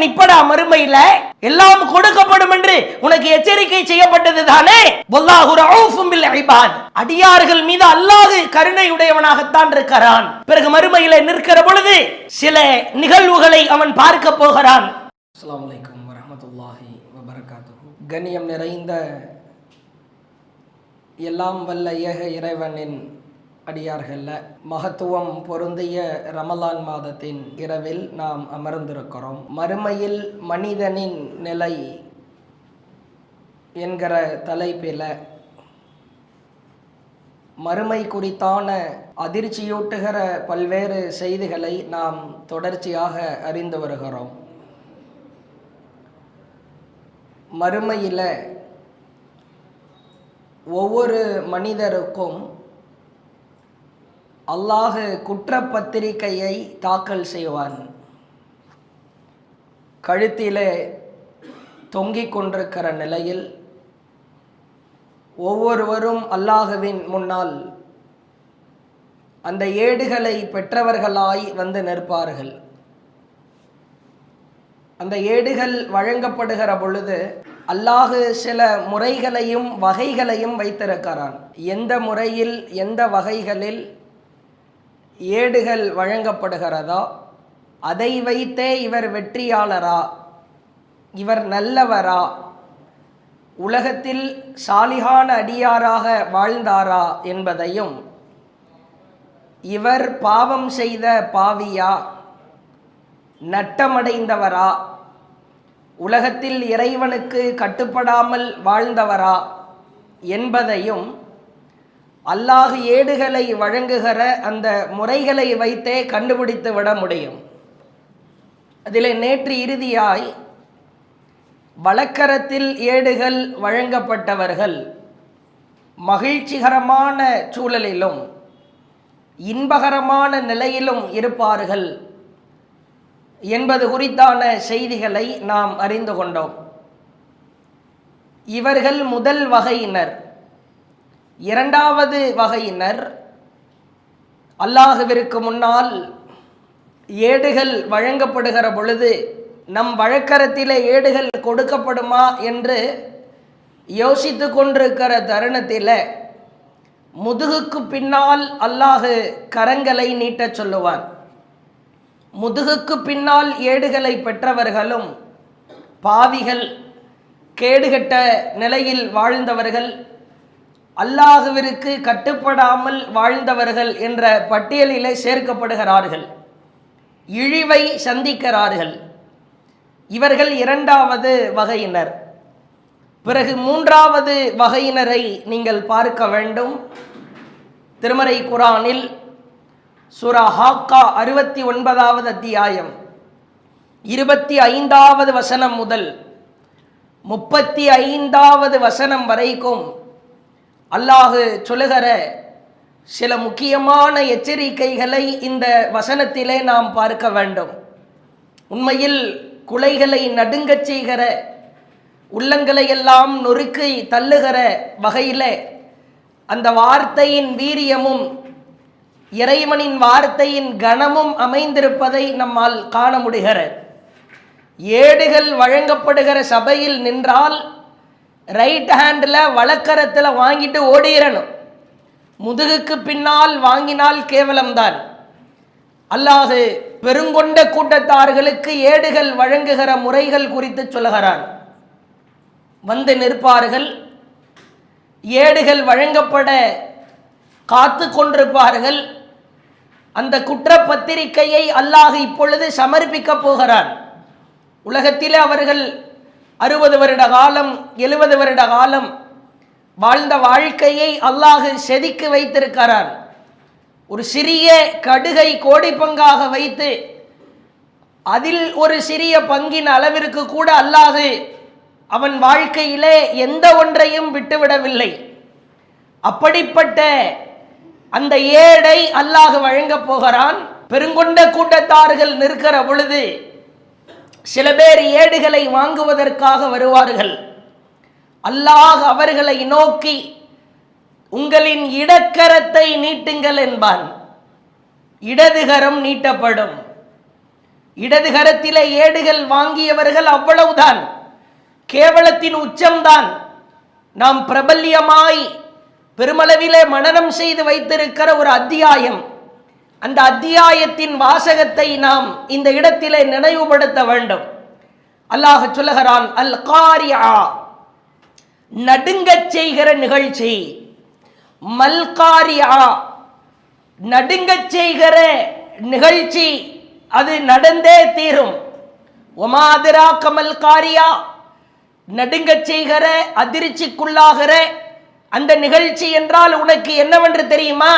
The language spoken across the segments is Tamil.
நிப்படா மறுமையில எல்லாம் கொடுக்கப்படும் என்று உனக்கு எச்சரிக்கை செய்யப்பட்டது தானே. வல்லாஹு ரഊஃபும் பில் இபாத், அடியார்கள் மீது அல்லாஹ் கருணையுடையவனாகத்தான் இருக்கிறான். பிறகு மறுமையில நிற்கிற பொழுது சில நிகழ்வுகளை அவன் பார்க்க போகிறான். அஸ்ஸலாமு அலைக்கும் வரஹ்மத்துல்லாஹி வபரகாத்துஹு. கண்ணியம் நிறைந்த எல்லாம் வல்ல ஏக இறைவனின் அடியார்கள்ல மகத்துவம் பொருந்திய ரமலான் மாதத்தின் இரவில் நாம் அமர்ந்திருக்கிறோம். மறுமையில் மனிதனின் நிலை என்கிற தலைப்பில் மறுமை குறித்தான அதிர்ச்சியூட்டுகிற பல்வேறு செய்திகளை நாம் தொடர்ச்சியாக அறிந்து வருகிறோம். மறுமையில் ஒவ்வொரு மனிதருக்கும் அல்லாஹ் குற்றப்பத்திரிகையை தாக்கல் செய்வான். கழுத்திலே தொங்கிக் கொண்டிருக்கிற நிலையில் ஒவ்வொருவரும் அல்லாஹுவின் முன்னால் அந்த ஏடுகளை பெற்றவர்களாய் வந்து நிற்பார்கள். அந்த ஏடுகள் வழங்கப்படுகிற பொழுது அல்லாஹ் சில முறைகளையும் வகைகளையும் வைத்திருக்கிறான். எந்த முறையில் எந்த வகைகளில் ஏடுகள் வழங்கப்படுகிறதோ அதை வைத்தே இவர் வெற்றியாளரா, இவர் நல்லவரா, உலகத்தில் சாலிகான அடியாராக வாழ்ந்தாரா என்பதையும், இவர் பாவம் செய்த பாவியா, நட்டமடைந்தவரா, உலகத்தில் இறைவனுக்கு கட்டுப்படாமல் வாழ்ந்தவரா என்பதையும் அல்லாஹ் ஏடுகளை வழங்குகிற அந்த முறைகளை வைத்தே கண்டுபிடித்து விட முடியும். அதில் நேற்று இறுதியாய் வழக்கரத்தில் ஏடுகள் வழங்கப்பட்டவர்கள் மகிழ்ச்சிகரமான சூழலிலும் இன்பகரமான நிலையிலும் இருப்பார்கள் என்பது குறித்தான செய்திகளை நாம் அறிந்து கொண்டோம். இவர்கள் முதல் வகையினர். இரண்டாவது வகையினர் அல்லாஹ்விற்கு முன்னால் ஏடுகள் வழங்கப்படுகிற பொழுது நம் வழக்கரத்திலே ஏடுகள் கொடுக்கப்படுமா என்று யோசித்து கொண்டிருக்கிற தருணத்தில் முதுகுக்கு பின்னால் அல்லாஹ் கரங்களை நீட்டச் சொல்லுவான். முதுகுக்கு பின்னால் ஏடுகளை பெற்றவர்களும் பாவிகள், கேடுகட்ட நிலையில் வாழ்ந்தவர்கள், அல்லாஹ்விற்கு கட்டுப்படாமல் வாழ்ந்தவர்கள் என்ற பட்டியலிலே சேர்க்கப்படுகிறார்கள், இழிவை சந்திக்கிறார்கள். இவர்கள் இரண்டாவது வகையினர். பிறகு மூன்றாவது வகையினரை நீங்கள் பார்க்க வேண்டும். திருமறை குர்ஆனில் சூரா ஹாக்கா 69வது அத்தியாயம் 25வது வசனம் முதல் 35வது வசனம் வரைக்கும் அல்லாஹ் சொல்லுகிற சில முக்கியமான எச்சரிக்கைகளை இந்த வசனத்திலே நாம் பார்க்க வேண்டும். உண்மையில் குலைகளை நடுங்கச் செய்கிற, உள்ளங்களை எல்லாம் நொறுக்கி தள்ளுகிற வகையில் அந்த வார்த்தையின் வீரியமும் இறைவனின் வார்த்தையின் கனமும் அமைந்திருப்பதை நம்மால் காண முடிகிறது. ஏடுகள் வழங்கப்படுகிற சபையில் நின்றால் ரைட் ஹேண்டில் வலக்கரத்தில் வாங்கிட்டு ஓடிரணும். முதுகுக்கு பின்னால் வாங்கினால் கேவலம்தான். அல்லாஹ் பெருங்கொண்ட கூட்டத்தார்களுக்கு ஏடுகள் வழங்குகிற முறைகள் குறித்து சொல்லுகிறான். வந்து நிற்பார்கள், ஏடுகள் வழங்கப்பட காத்து கொண்டிருப்பார்கள். அந்த குற்றப்பத்திரிகையை அல்லாஹ் இப்பொழுது சமர்ப்பிக்க போகிறான். உலகத்தில் அவர்கள் 60 வருட காலம் 70 வருட காலம் வாழ்ந்த வாழ்க்கையை அல்லாஹ் செதுக்கி வைத்திருக்கிறான். ஒரு சிறிய கடுகை கோடி பங்காக வைத்து அதில் ஒரு சிறிய பங்கின் அளவிற்கு கூட அல்லாஹ் அவன் வாழ்க்கையிலே எந்த ஒன்றையும் விட்டுவிடவில்லை. அப்படிப்பட்ட அந்த ஏடை அல்லாஹ் வழங்கப் போகிறான். பெருங்கொண்ட கூட்டத்தார்கள் நிற்கிற பொழுது சில பேர் ஏடுகளை வாங்குவதற்காக வருவார்கள். அல்லாஹ் அவர்களை நோக்கி உங்களின் இடக்கரத்தை நீட்டுங்கள் என்பான். இடதுகரம் நீட்டப்படும். இடது கரத்திலே ஏடுகள் வாங்கியவர்கள் அவ்வளவுதான், கேவலத்தின் உச்சம்தான். நாம் பிரபல்யமாய் பெருமளவிலே மனனம் செய்து வைத்திருக்கிற ஒரு அத்தியாயம், அந்த அத்தியாயத்தின் வாசகத்தை நாம் இந்த இடத்திலே நினைவுபடுத்த வேண்டும். அல்லாஹ் சொல்லுகிறான், அல் காரியா, நடுங்கச் செய்கிற நிகழ்ச்சி. மல் காரியா, நடுங்கச் செய்கிற நிகழ்ச்சி, அது நடந்தே தீரும். ஒமாதிரா கமல் காரியா, நடுங்கச் செய்கிற அதிர்ச்சிக்குள்ளாகிற அந்த நிகழ்ச்சி என்றால் உனக்கு என்னவென்று தெரியுமா?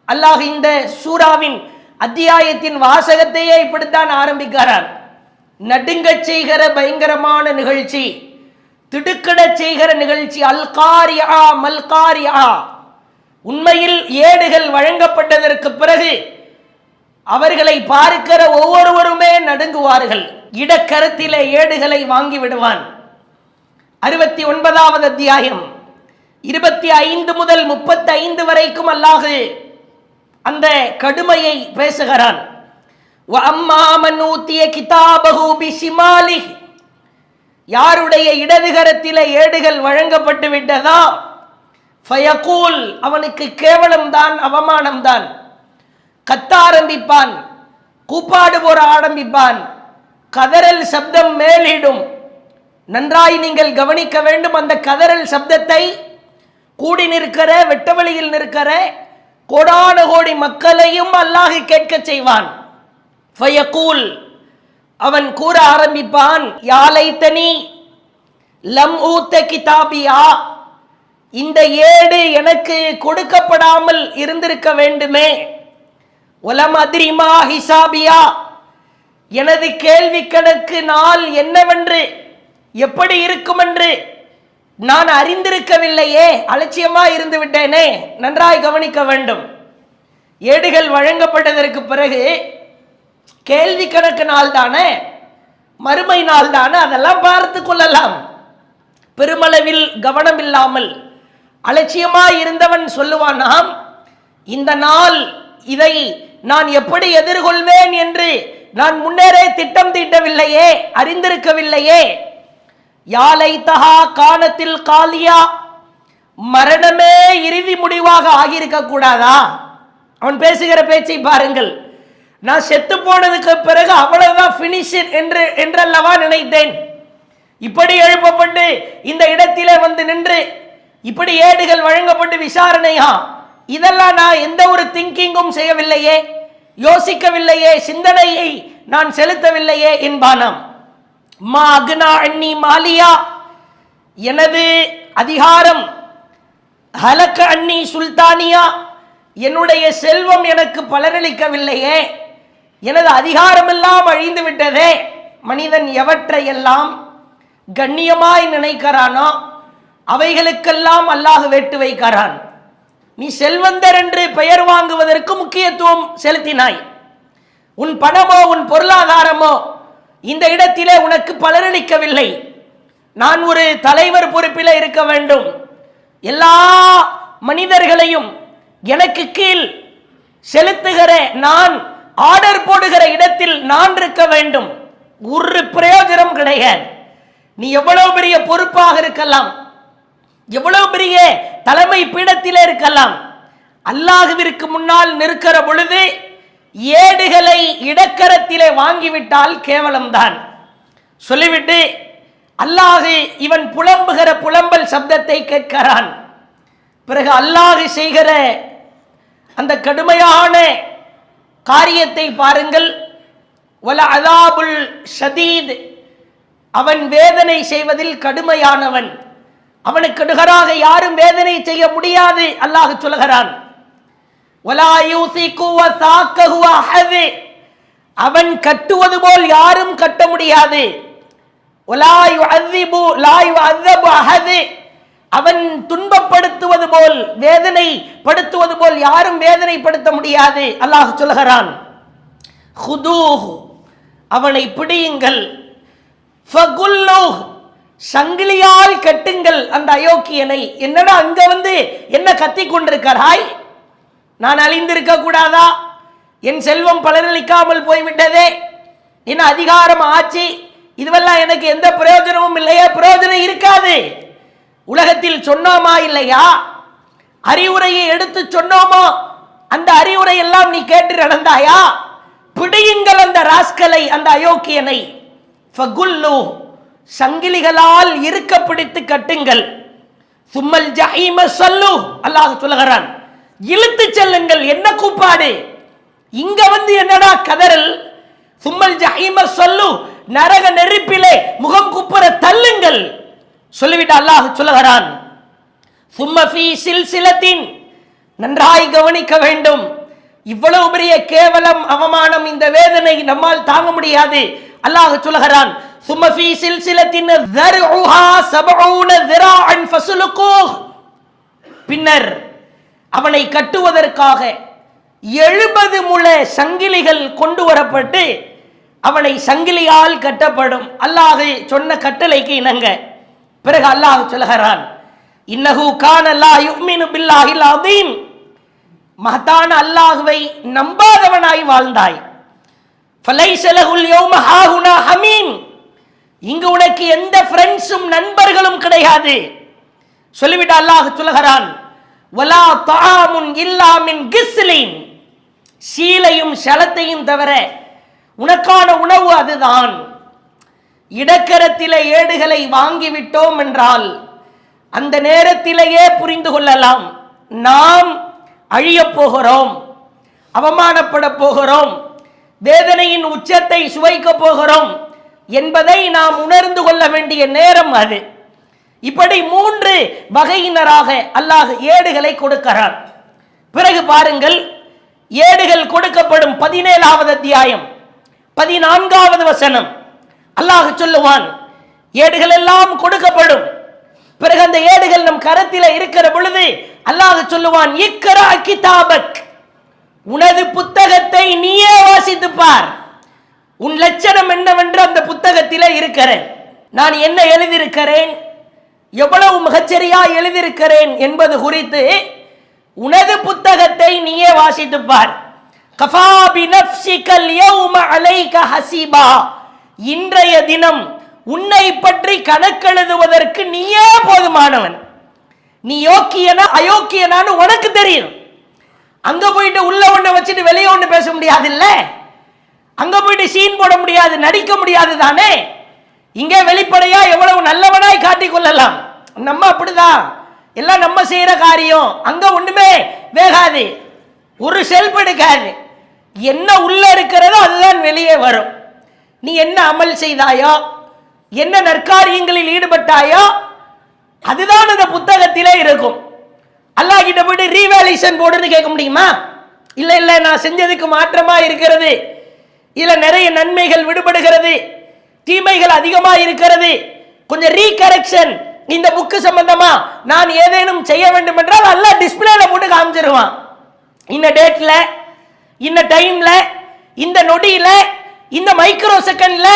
அல்லாஹ் இந்த சூராவின் அத்தியாயத்தின் வாசகத்தையே இப்படித்தான் ஆரம்பிக்கிறான். நடுங்கச் செய்கிற பயங்கரமான நிகழ்ச்சி, திடுக்கிடச் செய்கிற நிகழ்ச்சி. அல் காரியா மல் காரியா. உண்மையில் ஏடுகள் வழங்கப்பட்டதற்கு பிறகு அவர்களை பார்க்கிற ஒவ்வொருவருமே நடுங்குவார்கள். இடக்கரத்திலே ஏடுகளை வாங்கி விடுவான். 69வது அத்தியாயம் 25 முதல் 35 வரைக்கும் அல்லாஹ் அந்த கடுமையை பேசுகிறான். யாருடைய இடதுகரத்திலே ஏடுகள் வழங்கப்பட்டு விட்டதா, ஃபயகூல், அவனுக்கு கேவலம் தான், அவமானம் தான். கத்த ஆரம்பிப்பான், கூப்பாடு போற ஆரம்பிப்பான், கதறல் சப்தம் மேலிடும். நன்றாய் நீங்கள் கவனிக்க வேண்டும். அந்த கதறல் சப்தத்தை கூடி நிற்கிற, வெட்டவெளியில் நிற்கிற கோடான கோடி மக்களையும் அல்லாஹ் கேட்க செய்வான். ஃபயகூல், அவன் கூற ஆரம்பிப்பான், யாலைத்தனி லம் ஊத்த கிதாபியா, இந்த ஏடு எனக்கு கொடுக்கப்படாமல் இருந்திருக்க வேண்டுமே. ஒலம் அதிரிமா ஹிசாபியா, எனது கேள்வி கணக்கு நாள் என்னவென்று, எப்படி இருக்கும் என்று நான் அறிந்திருக்கவில்லையே, அலட்சியமா இருந்து விட்டேனே. நன்றாய் கவனிக்க வேண்டும். ஏடுகள் வழங்கப்பட்டதற்கு பிறகு கேள்வி கணக்கு நாள் தானே, மறுமை நாள் தானே, அதெல்லாம் பார்த்து கொள்ளலாம். பெருமளவில் கவனம் இல்லாமல் அலட்சியமாய் இருந்தவன் சொல்லுவானாம், இந்த நாள், இதை நான் எப்படி எதிர்கொள்வேன் என்று நான் முன்னரே திட்டம் தீட்டவில்லையே, அறிந்திருக்கவில்லையே. யாலை தஹா கானத்தில் காலியா, மரணமே இறுதி முடிவாக ஆகியிருக்க கூடாதா? அவன் பேசுகிற பேச்சை பாருங்கள். நான் செத்து போனதுக்கு பிறகு அவ்வளவுதான் பினிஷ் என்றல்லவா நினைத்தேன். இப்படி எழுப்பப்பட்டு இந்த இடத்திலே வந்து நின்று இப்படி ஏடுகள் வழங்கப்பட்டு விசாரணையா, இதெல்லாம் நான் எந்த ஒரு திங்கிங்கும் செய்யவில்லையே, யோசிக்கவில்லையே, சிந்தனையை நான் செலுத்தவில்லையே என்பானாம். மா அக்னா அன்னி மாலியா, எனது அதிகாரம், ஹலக்க அன்னி சுல்தானியா, என்னுடைய செல்வம் எனக்கு பலனளிக்கவில்லையே, எனது அதிகாரம் எல்லாம் அழிந்து விட்டதே. மனிதன் எவற்றையெல்லாம் கண்ணியமாய் நினைக்கிறானோ அவைகளுக்கெல்லாம் அல்லாஹ் வெட்டு வைக்கிறான். நீ செல்வந்தர் என்று பெயர் வாங்குவதற்கு முக்கியத்துவம் செலுத்தினாய். உன் பணமோ உன் பொருளாதாரமோ இந்த இடத்திலே உனக்கு பலனளிக்கவில்லை. நான் ஒரு தலைவர் பொறுப்பில் இருக்க வேண்டும், எல்லா மனிதர்களையும் எனக்கு கீழ் செலுத்துகிற, நான் ஆர்டர் போடுகிற இடத்தில் நான் இருக்க வேண்டும். ஒரு பிரயோஜனம் கிடையாது. நீ எவ்வளவு பெரிய பொறுப்பாக இருக்கலாம், எவ்வளவு பெரிய தலைமை பீடத்திலே இருக்கலாம், அல்லாஹ்விற்கு முன்னால் நிற்கிற பொழுது ஏடுகளை இடக்கரத்திலே வாங்கிவிட்டால் கேவலம்தான். சொல்லிவிட்டு அல்லாஹ் இவன் புலம்புகிற புலம்பல் சப்தத்தை கேட்கிறான். பிறகு அல்லாஹ் செய்கிற அந்த கடுமையான காரியத்தை பாருங்கள். வல அதாபுல் ஷதீத், அவன் வேதனை செய்வதில் கடுமையானவன். அவனுக்கு நிகராக யாரும் வேதனை செய்ய முடியாது. அல்லாஹ் சொல்கிறான், அவன் கட்டுவது போல் யாரும் கட்ட முடியாது. அவன் துன்பப்படுத்துவது போல், வேதனைப்படுத்துவது போல் யாரும் வேதனைப்படுத்த முடியாது. அல்லாஹ் சொல்கிறான், அவனை பிடியுங்கள், சங்கிலியால் கட்டுங்கள் அந்த அயோக்கியனை. என்னடா அங்க வந்து என்ன கத்தி கொண்டிருக்கிறாய்? நான் அழிந்திருக்க கூடாதா? என் செல்வம் பலனளிக்காமல் போய்விட்டதே, என்ன அதிகாரம், ஆட்சி, இதுவெல்லாம் எனக்கு எந்த பிரயோஜனமும் இல்லையா? பிரயோஜனம் இருக்காது. உலகத்தில் சொன்னோமா இல்லையா? அறிவுரையை எடுத்து சொன்னோமா? அந்த அறிவுரை எல்லாம் நீ கேட்டு நடந்தாயா? பிடியுங்கள் அந்த ராஸ்கலை, அந்த அயோக்கியனை. ஃபகுல்லு, சங்கிலிகளால் இருக்க பிடித்து கட்டுங்கள். சும்மல் ஜஹீம ஸல்லு, அல்லாஹ் சொல்லுகிறான், இழுத்து செல்லுங்கள். என்ன கூப்பாடு இங்க வந்து? என்னடா கதறல்? சும்மல் ஜஹீம ஸல்லு, நரக நெருப்பிலே முகம் குப்புற தள்ளுங்கள் சொல்லிவிட்டு அல்லாஹ் சொல்லுகிறான், சும்ம ஃபீ சில்சிலத்தின், நன்றாய் கவனிக்க வேண்டும். இவ்வளவு பெரிய கேவலம், அவமானம், இந்த வேதனை நம்மால் தாங்க முடியாது. அல்லாஹ் சொல்லுகிறான், சும்ம ஃபீ சில்சிலத்தின் ذرعها 70 ذراعا فسلكوه, பின்னர் அவனை கட்டுவதற்காக 70 முழ சங்கிலிகள் கொண்டு வரப்பட்டு அவனை சங்கிலியால் கட்டப்படும். அல்லாஹ் சொன்ன கட்டளைக்கு இணங்க. பிறகு அல்லாஹ் சொல்லுகிறான், இன்னஹு கான லா யுமினு பில்லாஹில் அதீம், மஹதான அல்லாஹ்வை நம்பாதவனாய் வாழ்ந்தாய். ஃபலைஸ லஹுல் யௌம ஹாஹுனா ஹமீம், இங்கு உனக்கு எந்த ஃப்ரெண்ட்ஸும் நண்பர்களும் கிடையாது சொல்லிவிட்டு அல்லாஹ் சொல்லுகிறான், வலா தஆமுன் இல்லா மின் கிஸ்லின், சீலையும் ஷலத்தையும் தவிர உனக்கான உணவு அதுதான். இடக்கரத்திலே ஏடுகளை வாங்கிவிட்டோம் என்றால் அந்த நேரத்திலேயே புரிந்து கொள்ளலாம், நாம் அழியப் போகிறோம், அவமானப்பட போகிறோம், வேதனையின் உச்சத்தை சுவைக்க போகிறோம் என்பதை நாம் உணர்ந்து கொள்ள வேண்டிய நேரம் அது. இப்படி 3 வகையினராக அல்லாஹ் ஏடுகளை கொடுக்கிறான். பிறகு பாருங்கள், ஏடுகள் கொடுக்கப்படும் 17வது அத்தியாயம் 14வது வசனம். அல்லாஹ் சொல்லுவான், ஏடுகள் எல்லாம் கொடுக்கப்படும். பிறகு அந்த ஏடுகள் நம் கரத்தில் இருக்கிற பொழுது அல்லாஹ் சொல்லுவான், இக்ரா கிதாபக், உனது புத்தகத்தை நீயே வாசித்து பார். உன் லட்சணம் என்னவென்று அந்த புத்தகத்திலே இருக்கிறேன். நான் என்ன எழுதியிருக்கிறேன், எவ்வளவு மிகச்சரியா எழுதியிருக்கிறேன் என்பது குறித்து உனது புத்தகத்தை நீயே வாசித்து பார். கஃபா பினஃப்ஸிகல் யௌம அலைக ஹஸீபா, இன்றைய தினம் உன்னை பற்றி கணக்கெழுதுவதற்கு நீயே போதுமானவன். நீ யோக்கியனா அயோக்கியனான்னு உனக்கு தெரியும். அங்க போயிட்டு உள்ள ஒண்ணு வச்சுட்டு வெளியே ஒண்ணு பேச முடியாது இல்ல, அங்க போயிட்டு சீன் போட முடியாது, நடிக்க முடியாது தானே. இங்கே வெளிப்படையா எவ்வளவு நல்லவனாய் காட்டிக் கொள்ளலாம். நம்ம அப்படிதான், எல்லாம் நம்ம செய்யற காரியம். அங்க ஒண்ணுமே வேகாது, ஒரு செல்ஃப் எடுக்காது. என்ன உள்ள இருக்கிறதோ அதுதான் வெளியே வரும். நீ என்ன அமல் செய்தாயோ, என்ன நற்காரியங்களில் ஈடுபட்டாயோ அதுதான் அந்த புத்தகத்திலே இருக்கும். அல்லாஹ் கிட்ட போயிட்டு ரீவேல்யூஷன் போடுன்னு கேட்க முடியுமா? இல்ல இல்ல, நான் செஞ்சதுக்கு மாற்றமா இருக்கிறது, இதுல நிறைய நன்மைகள் விடுபடுகிறது, தீமைகள் அதிகமா இருக்கிறது, கொஞ்சம் ரீகரெக்ஷன் இந்த புக்கு சம்பந்தமா நான் ஏதேனும் செய்ய வேண்டும் என்றால் அல்லாஹ் டிஸ்பிளேல போட்டு காமிச்சிருவான். இந்த டேட்ல, இந்த டைம்ல, இந்த நொடியில, இந்த மைக்ரோ செகண்ட்ல,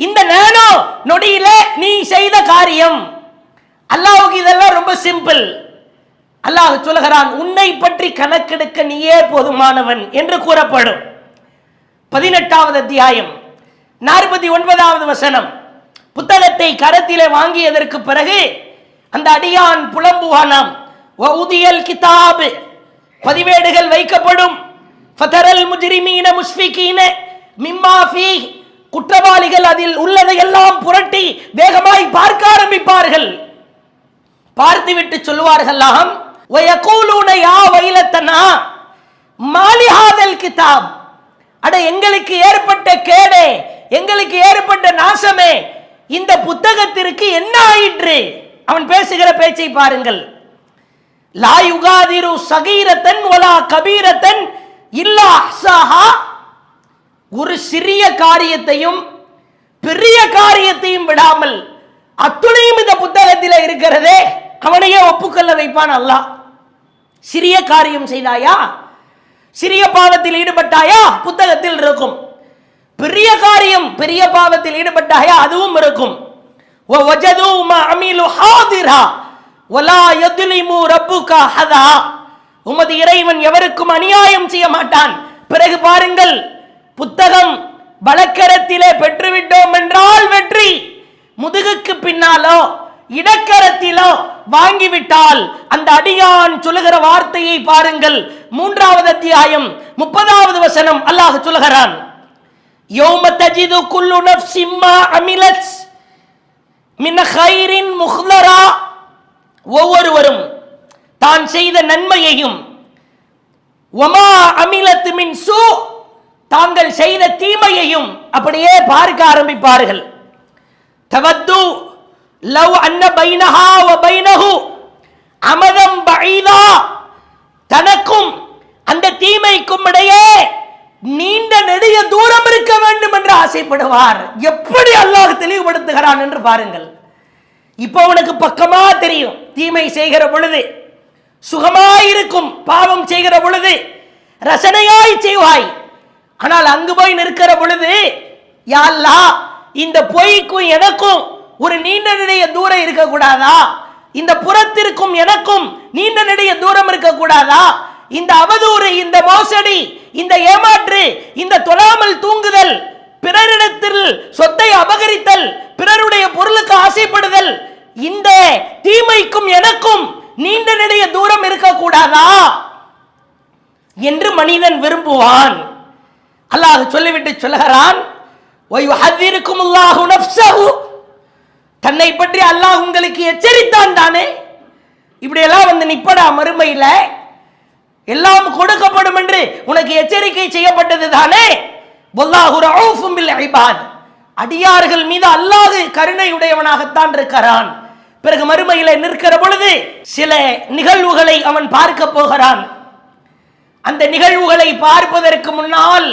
இந்த நானோ நொடியில நீ செய்த காரியம். அல்லாஹ்வுக்கு இதெல்லாம் ரொம்ப சிம்பிள். அல்லாஹ் சொல்லுகிறான், உன்னை பற்றி கணக்கெடுக்க நீயே போதுமானவன் என்று கூறப்படும். 18வது அத்தியாயம் 49வது வசனம். புத்தகத்தை கரத்திலே வாங்கியதற்கு பிறகு அந்த அடியான் புலம்புவானாம். வஉதியல் கிதாப், பதிவேடுகள் வைக்கப்படும். ஃபதரல் முஜ்ரிமீன முஸ்ஃபிகீன மிம்மா ஃபீஹ், குற்றவாளிகள் அதில் உள்ளதை எல்லாம் புரட்டி வேகமாய் பார்க்க ஆரம்பிப்பார்கள். பார்த்துவிட்டு சொல்வார்களாம், வயகூலூன யா வைலத்தனா மாலி ஹாதல் கிதாப், அட எங்களுக்கு ஏற்பட்ட கேடே, எங்களுக்கு ஏற்பட்ட நாசமே, இந்த புத்தகத்திற்கு என்ன ஆயிற்று? அவன் பேசுகிற பேச்சை பாருங்கள். லா யுகாதிரு சகீரத்தன் வலா கபீரத்தன் இல்லா அஹ்ஸாஹா, ஒரு சிறிய காரியத்தையும் பெரிய காரியத்தையும் விடாமல் அத்துணையும் இந்த புத்தகத்தில் இருக்கிறதே, அவனையே ஒப்புக்கொள்ள வைப்பான் அல்லாஹ். சிறிய காரியம் செய்தாயா, சிறிய பாவத்தில் ஈடுபட்டாயா, புத்தகத்தில் இருக்கும். பெரிய காரியம், பெரிய பாவத்தில் ஈடுபட்டாயா, அதுவும் இருக்கும். வஜது மா அமிலு ஹாதிரா வலா யத்லிமு ரப்புக ஹதா, உமது இறைவன் எவருக்கும் அநியாயம் செய்ய மாட்டான். பிறகு பாருங்கள், புத்தகம் வலக்கரத்திலே பெற்றுவிட்டோம் என்றால் வெற்றி, முதுகுக்கு பின்னாலோ இடக்கரத்திலோ வாங்கிவிட்டால் அந்த அடியான் சொல்லுகிற வார்த்தையை பாருங்கள். 3வது அத்தியாயம் 30வது வசனம் அல்லாஹ் சொல்லுகிறான், யௌம தஜிது குல்லு நஃப்ஸின் மா அமிலத் மின் கைரின் முஹ்லரா, ஒவ்வொருவரும் தான் செய்த நன்மையையும், வமா அமிலத் மின் சூ, தாங்கள் செய்த தீமையையும் அப்படியே பார்க்க ஆரம்பிப்பார்கள். தவத்து லவ் அன்ன பைனஹா வ பைனஹு அமதம் பஈதா, தனக்கும் அந்த தீமைக்கும் இடையே நீண்ட நெடிய தூரம் இருக்க வேண்டும் என்று ஆசைப்படுவார். எப்படி அல்லாஹ் தெளிவுபடுத்துகிறான் என்று பாருங்கள். இப்போ உனக்கு பக்கமா தெரியும், தீமை செய்கிற பொழுது சுகமாயிருக்கும், பாவம் செய்கிற பொழுது ரசனையாய் செய்வாய். ஆனால் அங்கு போய் நிற்கிற பொழுது, யா அல்லாஹ், இந்த பொய்க்கும் எனக்கும் ஒரு நீண்ட நெடிய தூரம் இருக்க கூடாதா? இந்த புறத்திற்கும் எனக்கும் நீண்ட நெடிய தூரம் இருக்க கூடாதா? இந்த அவதூறு, இந்த மோசடி, இந்த ஏமாற்று, இந்த தொழாமல் தூங்குதல், பிறரிடத்தில் சொத்தை அபகரித்தல், பிறருடைய பொருளுக்கு ஆசைப்படுதல், இந்த தீமைக்கும் எனக்கும் நீண்ட நெடிய தூரம் இருக்க கூடாதா என்று மனிதன் விரும்புவான். அல்லாஹ் சொல்லிவிட்டு சொல்லுகிறான், வயுஹதிருக்குமுல்லாஹு நஃப்ஸஹு, தன்னை பற்றி அல்லாஹ் உங்களுக்கு எச்சரித்தான் தானே. இப்படி எல்லாம் வந்து நிப்படா, மறுமையில எல்லாம் கொடுக்கப்படும் என்று உனக்கு எச்சரிக்கை செய்யப்பட்டது தானே. வல்லாஹு ரഊஃபும் பில் இபாத், அடியார்கள் மீது அல்லாஹ் கருணையுடையவனாகத்தான் இருக்கிறான். பிறகு மறுமையில நிற்கிற பொழுது சில நிகழ்வுகளை அவன் பார்க்க போகிறான். அந்த நிகழ்வுகளை பார்ப்பதற்கு முன்னால்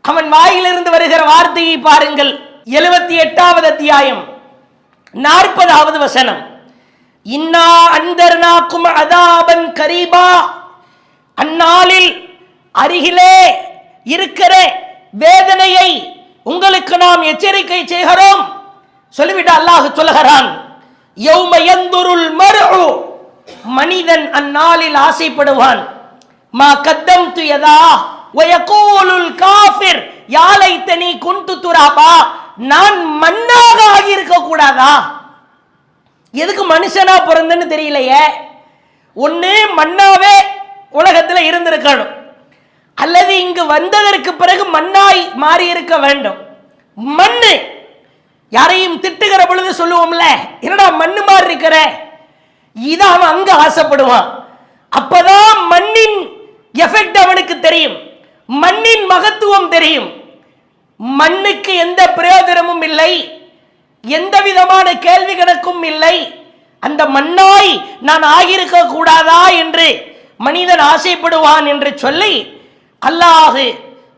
அவன் வாயிலிருந்து வருகிற வார்த்தையை பாருங்கள். 78வது அத்தியாயம் 40வது வசனம், இன்னா அன்தர்னாக்கும் அதாபன் கரீபா, அந்நாளில் அருகிலே இருக்கிற வேதனையை உங்களுக்கு நாம் எச்சரிக்கை செய்கிறோம். சொல்லிவிட்டு அல்லாஹ் சொல்லுகிறான், யௌம யந்துருல் மர்உ, மனிதன் அந்நாளில் ஆசைப்படுவான், மா கத்தம்து யதா வயகூலுல் காஃபிர் யா லைத்தனி குன்து துராபா, நான் மண்ணாக ஆகியிருக்க கூடாதா? எதுக்கு மனுஷனா பிறந்தன்னு தெரியலையே. ஒண்ணு மண்ணாவே உலகத்தில் இருந்திருக்கணும், அல்லது இங்கு வந்ததற்கு பிறகு மண்ணாய் மாறி இருக்க வேண்டும். மண்ணு, யாரையும் திட்டுகிற பொழுது சொல்லுவோம்ல, என்னடா மண்ணு மாதிரி இருக்கிற, இதை அவன் அங்க ஆசைப்படுவான். அப்பதான் மண்ணின் எஃபெக்ட் அவனுக்கு தெரியும், மண்ணின் மகத்துவம் தெரியும். மண்ணுக்கு எந்த பிரயோஜனமும் இல்லை, எந்த விதமான கேள்வி கணக்கும் இல்லை. அந்த மண்ணாய் நான் ஆகியிருக்க கூடாதா என்று மனிதன் ஆசைப்படுவான் என்று சொல்லி அல்லாஹ்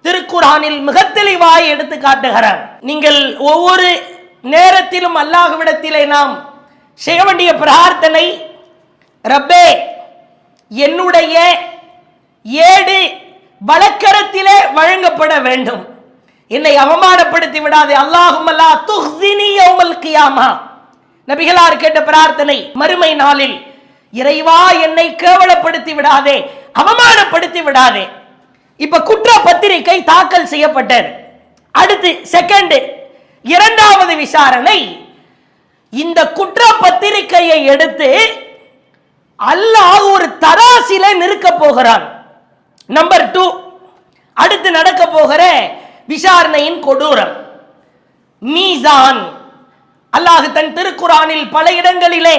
திருக்குர்ஆனில் மிக தெளிவாய் எடுத்து காட்டுகிறான். நீங்கள் ஒவ்வொரு நேரத்திலும் அல்லாஹ்விடத்திலே நாம் செய்ய வேண்டிய பிரார்த்தனை, ரப்பே, என்னுடைய ஏடு வலக்கரத்திலே வழங்கப்பட வேண்டும், என்னை அவமானப்படுத்தி விடாதே. அல்லாஹும்ம லா துஹ்ஸினி யௌமல் கியாமா, நபிகளார் கேட்ட பிரார்த்தனை. மறுமை நாளில் இறைவா, என்னை கேவலப்படுத்தி விடாதே, அவமானப்படுத்தி விடாதே. இப்ப குற்ற பத்திரிகை தாக்கல் செய்யப்பட்டது. அடுத்து செகண்ட், இரண்டாவது விசாரணை. இந்த குற்ற பத்திரிகையை எடுத்து அல்லாஹ் ஒரு தராசில நிறுக்க போகிறான். நம்பர் 2, அடுத்து நடக்க போகிற விசாரணையின் கொடூரம் மீசான். அல்லாஹ் தன் திருக்குர்ஆனில் பல இடங்களிலே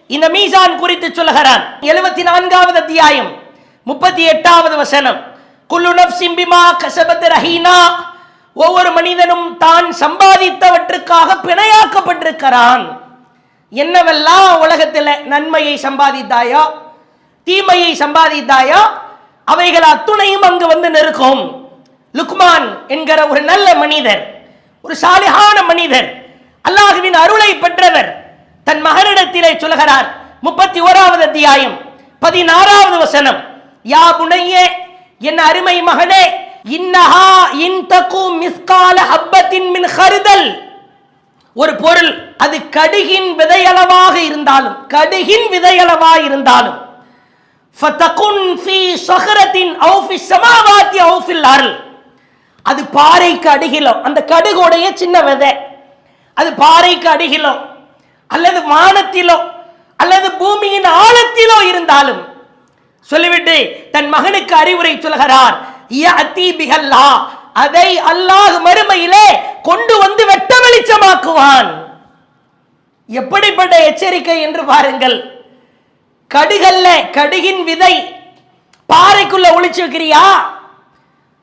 இந்த மீசான் குறித்து சொல்லுகிறான். 74வது அத்தியாயம் 38வது வசனம், குல்லு நஃப்ஸின் பிமா கஸபத் ரஹீனா, ஒவ்வொரு மனிதனும் தான் சம்பாதித்தவற்றுக்காக பிணையாக்கப்பட்டிருக்கிறான். என்னவெல்லாம் உலகத்தில் நன்மையை சம்பாதித்தாயோ தீமையை சம்பாதித்தாயோ அவைகள் அத்துணையும் அங்கு வந்து நிற்கும். லுக்மான் என்கிற ஒரு நல்ல மனிதர், ஒரு சாலிஹான மனிதர், அல்லாஹ்வின் அருளை பெற்றவர், தன் மகனிடத்திலே சொல்கிறார். 31வது அத்தியாயம் 16வது வசனம், யா புனையே, என் அருமை மகனே, இன்னஹா இன் தகு மிஸ்கால ஹப்பத்தின் மின் ஹர்தல், ஒரு பொருள் அது கடுகின் விதையளவாக இருந்தாலும், கடுகின் விதையளவாக இருந்தாலும், ஃபதகுன் ஃபீ ஸஹரத்தின் அவு ஃபிஸ் ஸமாவாத்தி அவு ஃபில் அர்ல், அது பாறைக்கு அடிகிலோ, அந்த கடுகுடைய சின்ன விதை, அது பாறைக்கு அடிகிலோ அல்லது வானத்திலோ அல்லது பூமியின் ஆழத்திலோ இருந்தாலும் சொல்லிவிட்டு தன் மகனுக்கு அறிவுரை சொல்கிறார், அதை அல்லாஹ் மறுமையிலே கொண்டு வந்து வெட்ட வெளிச்சமாக்குவான். எப்படிப்பட்ட எச்சரிக்கை என்று பாருங்கள். கடுகல்ல, கடுகின் விதை பாறைக்குள்ள ஒளிச்சு வைக்கிறியா?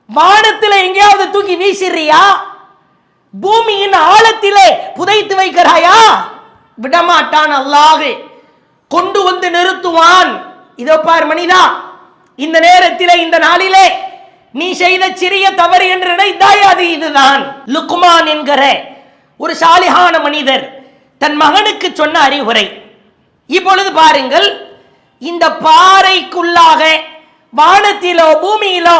வானத்தில் எங்கேயாவது தூக்கி வீசிறியா? பூமியின் ஆழத்திலே புதைத்து வைக்கிறாயா? விடமாட்டான் அல்லாஹ், கொண்டு வந்து நிறுத்துவான். இதோ பார் மனிதா, இந்த நேரத்திலே இந்த நாளிலே நீ செய்த சிறிய தவறு என்று நினைத்தாய், அது இதுதான். லுக்மான் என்கிற ஒரு சாலிஹான மனிதர் தன் மகனுக்கு சொன்ன அறிவுரை. இப்பொழுது பாருங்கள், இந்த பாறைக்குள்ளாக வானத்திலோ பூமியிலோ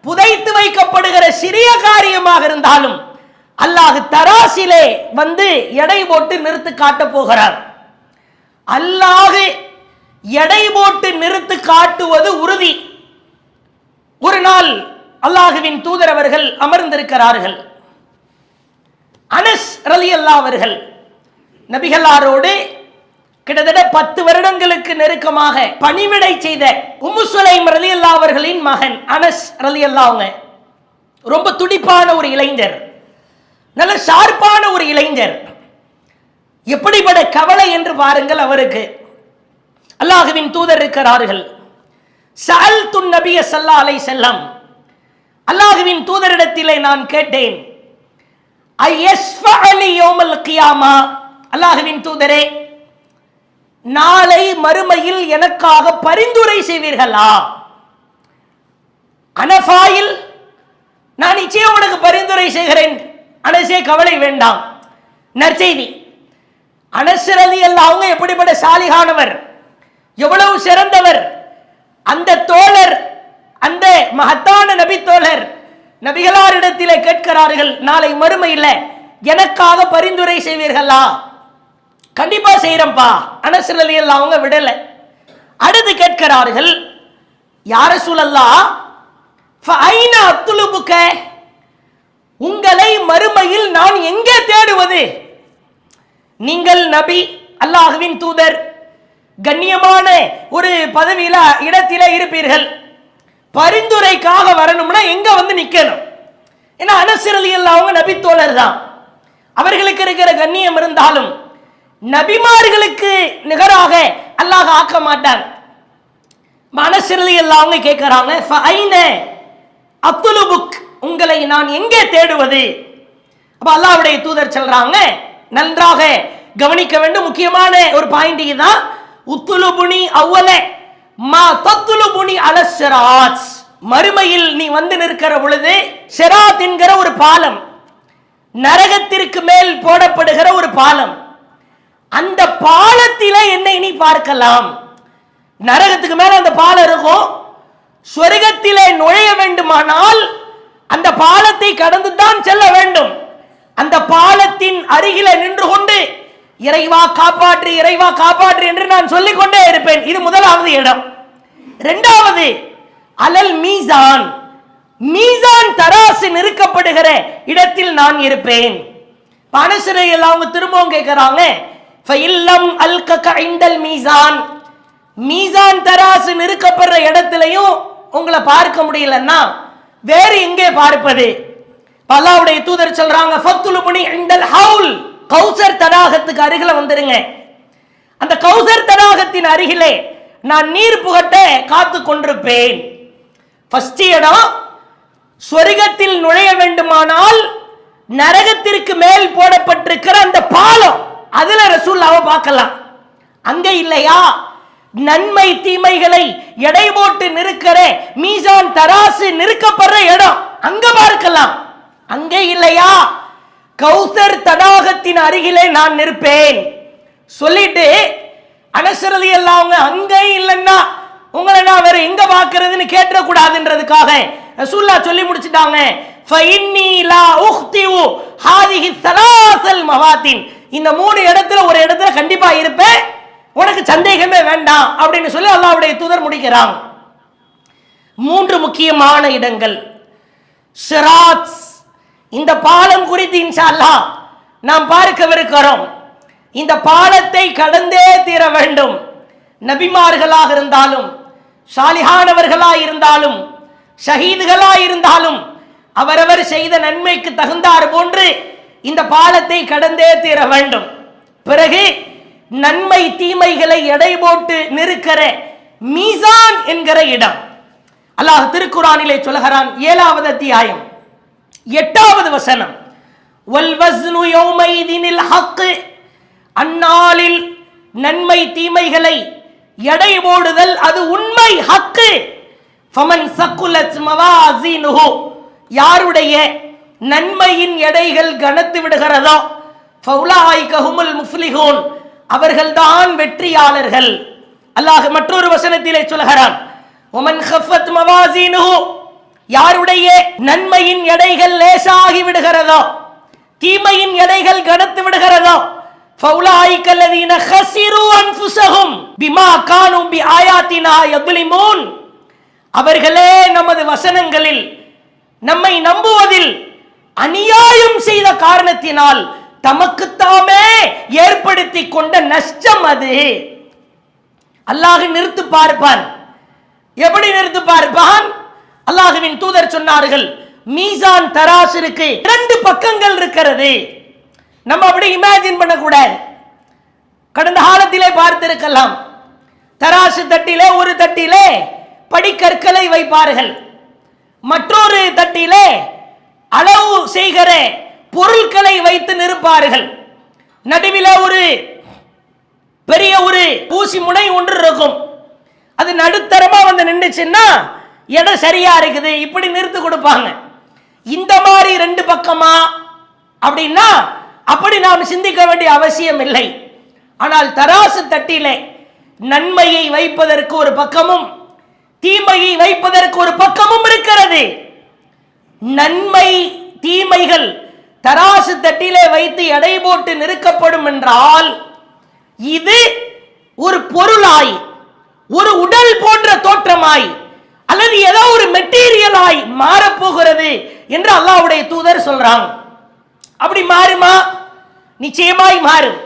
புதைத்து வைக்கப்படுகிற சிறிய காரியமாக இருந்தாலும் அல்லாஹ் தராசிலே வந்து எடை போட்டு நிறுத்து காட்ட போகிறார். அல்லாஹ் எடை போட்டு நிறுத்து காட்டுவது உறுதி. ஒரு நாள் அல்லாஹுவின் தூதர் அவர்கள் அமர்ந்திருக்கிறார்கள். அனஸ் ரலியல்லாஹு அவர்கள் நபிகளாரோடு கிட்டத்தட்ட 10 வருடங்களுக்கு நெருக்கமாக பணிவிடை செய்த உம்மு சுலைம் ரலியல்லாஹு அவர்களின் மகன் அனஸ் ரலியல்லாஹு ரொம்ப துடிப்பான ஒரு இளைஞர், நல்ல ஷார்ப்பான ஒரு இளைஞர். எப்படிப்பட்ட கவலை என்று பாருங்கள் அவருக்கு. அல்லாஹுவின் தூதர் இருக்கிறார்கள். சஅல்து நபிய ஸல்லல்லாஹு அலைஹி வஸல்லம், அல்லாஹுவின் தூதரிடத்திலே நான் கேட்டேன், ஐயஸ்ஃபஅலி யௌமல் கியாமா, அல்லாஹுவின் தூதரே, நாளை மறுமையில் எனக்காக பரிந்துரை செய்வீர்களா? அனஃபாயில், நான் நிச்சயம் உனக்கு பரிந்துரை செய்கிறேன் அனஸே, கவலை வேண்டாம். நற்செய்தி, அனஸ் ரலியல்லாஹு அவங்க எப்படிப்பட்ட சாலிகானவர், எவ்வளவு சிறந்தவர். அந்த தோழர், அந்த மகத்தான நபி தோழர் நபிகளாரிடத்திலே கேட்கிறார்கள், நாளை மறுமையில் எனக்காக பரிந்துரை செய்வீர்களா? கண்டிப்பா செய்யறம்பா. அனஸ் ரலியல்லாஹு அவங்க விடல. அடுத்து கேட்கிறார்கள், யா ரசூலல்லாஹ் ஃபஐன அத்லுபுக, உங்களை மறுமையில் நான் எங்கே தேடுவது? நீங்கள் நபி, அல்லாஹுவின் தூதர், கண்ணியமான ஒரு பதவியில இடத்திலே இருப்பீர்கள். பரிந்துரைக்காக வரணும்னா எங்க வந்து நிக்கணும்? ஏன்னா அனஸ் ரலியல்லாஹு அவங்க நபி தோழர் தான். அவர்களுக்கு இருக்கிற கண்ணியம் இருந்தாலும் நபிமார்களுக்கு நிகராக அல்லாஹ் ஆக்க மாட்டான். அனஸ் ரலியல்லாஹு அவங்க கேட்கிறாங்க, ஃபஐன அத்லுபுக், உங்களை நான் எங்கே தேடுவது? அப்ப அல்லாஹ்வுடைய தூதர் சொல்றாங்க, நன்றாக கவனிக்க வேண்டும், முக்கியமான ஒரு பாயிண்ட் இதுதான். உத்துலுபுனி அவ்வல மா தத்துலுபுனி அலஸ் சிராத், மறுமையில் நீ வந்து நிற்கிற பொழுது சிராத் என்கிற ஒரு பாலம், நரகத்திற்கு மேல் போடப்படுகிற ஒரு பாலம், அந்த பாலத்திலே என்னை நீ பார்க்கலாம். நரகத்துக்கு மேல அந்த பாலம் இருக்கும். சொர்க்கத்திலே நுழைய வேண்டுமானால் அந்த பாலத்தை கடந்து தான் செல்ல வேண்டும். அந்த பாலத்தின் அருகில நின்று கொண்டு இறைவா காப்பாற்று, இறைவா காப்பாற்று என்று நான் சொல்லிக் கொண்டே இருப்பேன். இது முதலாவது இடம். இரண்டாவது, அலல் மீசான், மீசான் தராசு நிறுக்கப்படுகிற இடத்தில் நான் இருப்பேன். அனஸ் ரலியல்லாஹு அவங்க திரும்பவும் கேட்கிறாங்க, ஃபஇல்லம் அல்கக இண்டல் மீசான், மீசான் தராசு நிறுக்கப்படுற இடத்திலையும் உங்களை பார்க்க முடியலன்னா வேறு எங்கே பார்ப்பது? அல்லாஹ்வுடைய தூதர் சொல்றாங்க, ஃபத்துலுபுனி இண்டல் ஹவுல், கௌசர் தடாகத்துக்கு அருகில வந்துருங்க. அந்த கௌசர் தடாகத்தின் அருகிலே நான் நீர் புகட்ட காத்து கொண்டிருப்பேன். ஃபர்ஸ்ட் இடம், சொர்க்கத்தில் நுழைய வேண்டுமானால் நரகத்திற்கு மேல் போடப்பட்டிருக்கிற அந்த பாலம், அதுல ரசூலுல்லாஹ்வை பார்க்கலாம். அங்க இல்லையா, நன்மை தீமைகளை எடை போட்டு நிறுக்கிற மீசான் தராசு நிறுக்கப்படுற இடம், அங்க பார்க்கலாம். அங்கே இல்லையா, கௌசர் தடாகத்தின் அருகிலே நான் நிற்பேன். சொல்லிட்டு அனஸ் ரலியல்லாஹு அவங்க அங்கே இல்லைன்னா உங்களை நான் வேற எங்க பார்க்கிறதுன்னு கேட்க கூடாதுன்றதுக்காக ரசூலுல்லாஹ் சொல்லி முடிச்சிட்டாங்க, ஃபஇன்னி லா உக்திஉ ஹாதிஹி ஸலாஸல் மவாத்தின், இந்த 3 இடத்துல ஒரு இடத்துல கண்டிப்பா இருப்பேன், உனக்கு சந்தேகமே வேண்டாம் அப்படின்னு சொல்லி அல்லாஹ்வுடைய தூதர் முடிக்கிறாங்க. 3 முக்கியமான இடங்கள். சிராத், இந்த பாலம் குறித்து இன்ஷா அல்லாஹ் நாம் பார்க்கவிருக்கிறோம். இந்த பாலத்தை கடந்தே தீர வேண்டும். நபிமார்களாக இருந்தாலும், சாலிஹானவர்களாக இருந்தாலும், ஷஹீதுகளாக இருந்தாலும், அவரவர் செய்த நன்மைக்கு தகுந்தார் போன்று இந்த பாலத்தை கடந்தே தீர வேண்டும். பிறகு நன்மை தீமைகளை எடை போட்டு நிற்கிற மீசான் என்கிற இடம் அல்லாஹ் திருக்குர்ஆனிலே சொல்கிறான். 7வது அத்தியாயம் 8வது வசனம், வல் வஸ்னு யௌமைதினில் ஹக், அந்நாளில் நன்மை தீமைகளை எடை போடுதல் அது உண்மை, ஹக்கு. ஃபமன் சக்குலத் மவாஸினுஹு, யாருடைய நன்மையின் எடைகள் கனத்து விடுகிறதோ, ஃபௌலாயிக ஹுமுல் முஃப்லிஹூன், அவர்கள்தான் வெற்றியாளர்கள். அல்லாஹ் மற்றொரு வசனத்திலே சொல்கிறான், வமன் கஃபத் மவாஸினுஹு, யாருடைய நன்மையின் எடைகள் லேசாகி விடுகிறதோ, தீமையின் எடைகள் கனத்து விடுகிறதோ, ஃபௌலாயிக அல்லதீன ஹஸிரு அன்ஃபுஸஹும் பிமா கானூ பிஆயாத்தினா யظ்லிமூன், அவர்களே நமது வசனங்களில் நம்மை நம்புவதில் அநியாயம் செய்த காரணத்தினால் தமக்குத்தாமே ஏற்படுத்தி கொண்ட நஷ்டம் அது. அல்லாஹ் நிறுத்து பார்ப்பான். எப்படி நிறுத்து பார்ப்பான்? அல்லாஹ்வின் தூதர் சொன்னார்கள், மீசான் தராசிற்கு 2 பக்கங்கள் இருக்கிறது. நம்ம அப்படி இமேஜின் பண்ணக்கூடாது. கடந்த காலத்திலே பார்த்திருக்கலாம், தராசு தட்டிலே ஒரு தட்டிலே படிக்கற்களை வைப்பார்கள், மற்றொரு தட்டிலே அளவு செய்கிற பொருட்களை வைத்து நிற்பார்கள். நடுவில் ஒரு பெரிய ஒரு ஊசி முனை ஒன்று இருக்கும். அது நடுத்தரமா வந்து நின்றுச்சுன்னா இடம் சரியா இருக்குது, இப்படி நிறுத்து கொடுப்பாங்க. இந்த மாதிரி 2 பக்கமா அப்படின்னா அப்படி நாம் சிந்திக்க வேண்டிய அவசியம் இல்லை. ஆனால் தராசு தட்டிலே நன்மையை வைப்பதற்கு ஒரு பக்கமும் தீமையை வைப்பதற்கு ஒரு பக்கமும் இருக்கிறது. நன்மை தீமைகள் தராசு தட்டிலே வைத்து எடை போட்டு நிறுக்கப்படும் என்றால் இது ஒரு பொருளாய், ஒரு உடல் போன்ற தோற்றமாய், அல்லது ஏதோ ஒரு மெட்டீரியலாய் மாறப்போகிறது என்று அல்லாஹ்வுடைய தூதர் சொல்றாங்க. அப்படி மாறுமா? நிச்சயமாய் மாறும்.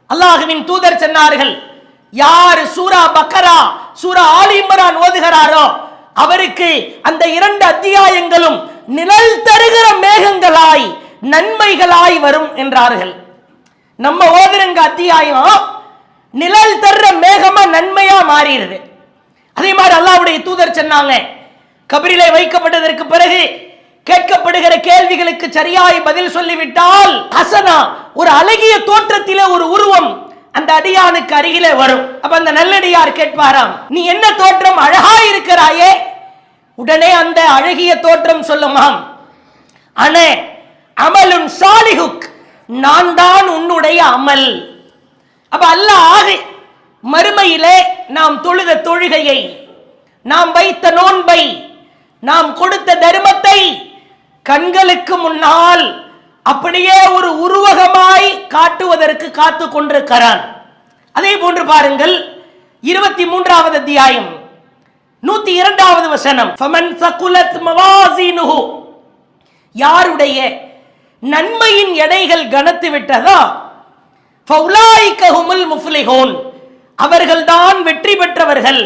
அல்லாஹ்வின் தூதர் சொன்னார்கள், யார் சூரா பக்கரா சூரா ஆலி இம்ரான் ஓதுகிறாரோ அவருக்கு அந்த 2 அத்தியாயங்களும் நிழல் தருகிற மேகங்களாய் நன்மைகளாய் வரும் என்றார்கள். நம்ம ஓதுறங்க அத்தியாயம் நிழல் தர்ற மேகமா நன்மையா மாறிடுது. அதே மாதிரி அல்லாஹ்வுடைய தூதர் சொன்னாங்க, கபரிலே வைக்கப்பட்டதற்கு பிறகு கேட்கப்படுகிற கேள்விகளுக்கு சரியாய் பதில் சொல்லிவிட்டால் ஹசனா, ஒரு அழகிய தோற்றத்திலே ஒரு உருவம் அந்த அடியானுக்கு அருகிலே வரும். அப்ப அந்த நல்லடியார் கேட்பாராம், நீ என்ன தோற்றம், அழகா இருக்கிறாயே? உடனே அந்த அழகிய தோற்றம் சொல்லுமாம், அனே அமலுன் சாலிஹுக், நான் தான் உன்னுடைய அமல். அப்ப அல்லாஹ் மறுமையிலே நாம் தொழுத தொழுகையை, நாம் வைத்த நோன்பை, நாம் கொடுத்த தர்மத்தை கண்களுக்கு முன்னால் அப்படியே ஒரு உருவகமாய் காட்டுவதற்கு காத்து கொண்டிருக்கிறான். அதே போன்று பாருங்கள், 23வது அத்தியாயம் 102வது வசனம், ஃபமன் சகுலத் மவாஸினுஹு, யாருடைய நன்மையின் எடைகள் கனத்து விட்டதோ, ஃபௌலாயிக ஹுமுல் முஃப்லிஹூன், அவர்கள்தான் வெற்றி பெற்றவர்கள்.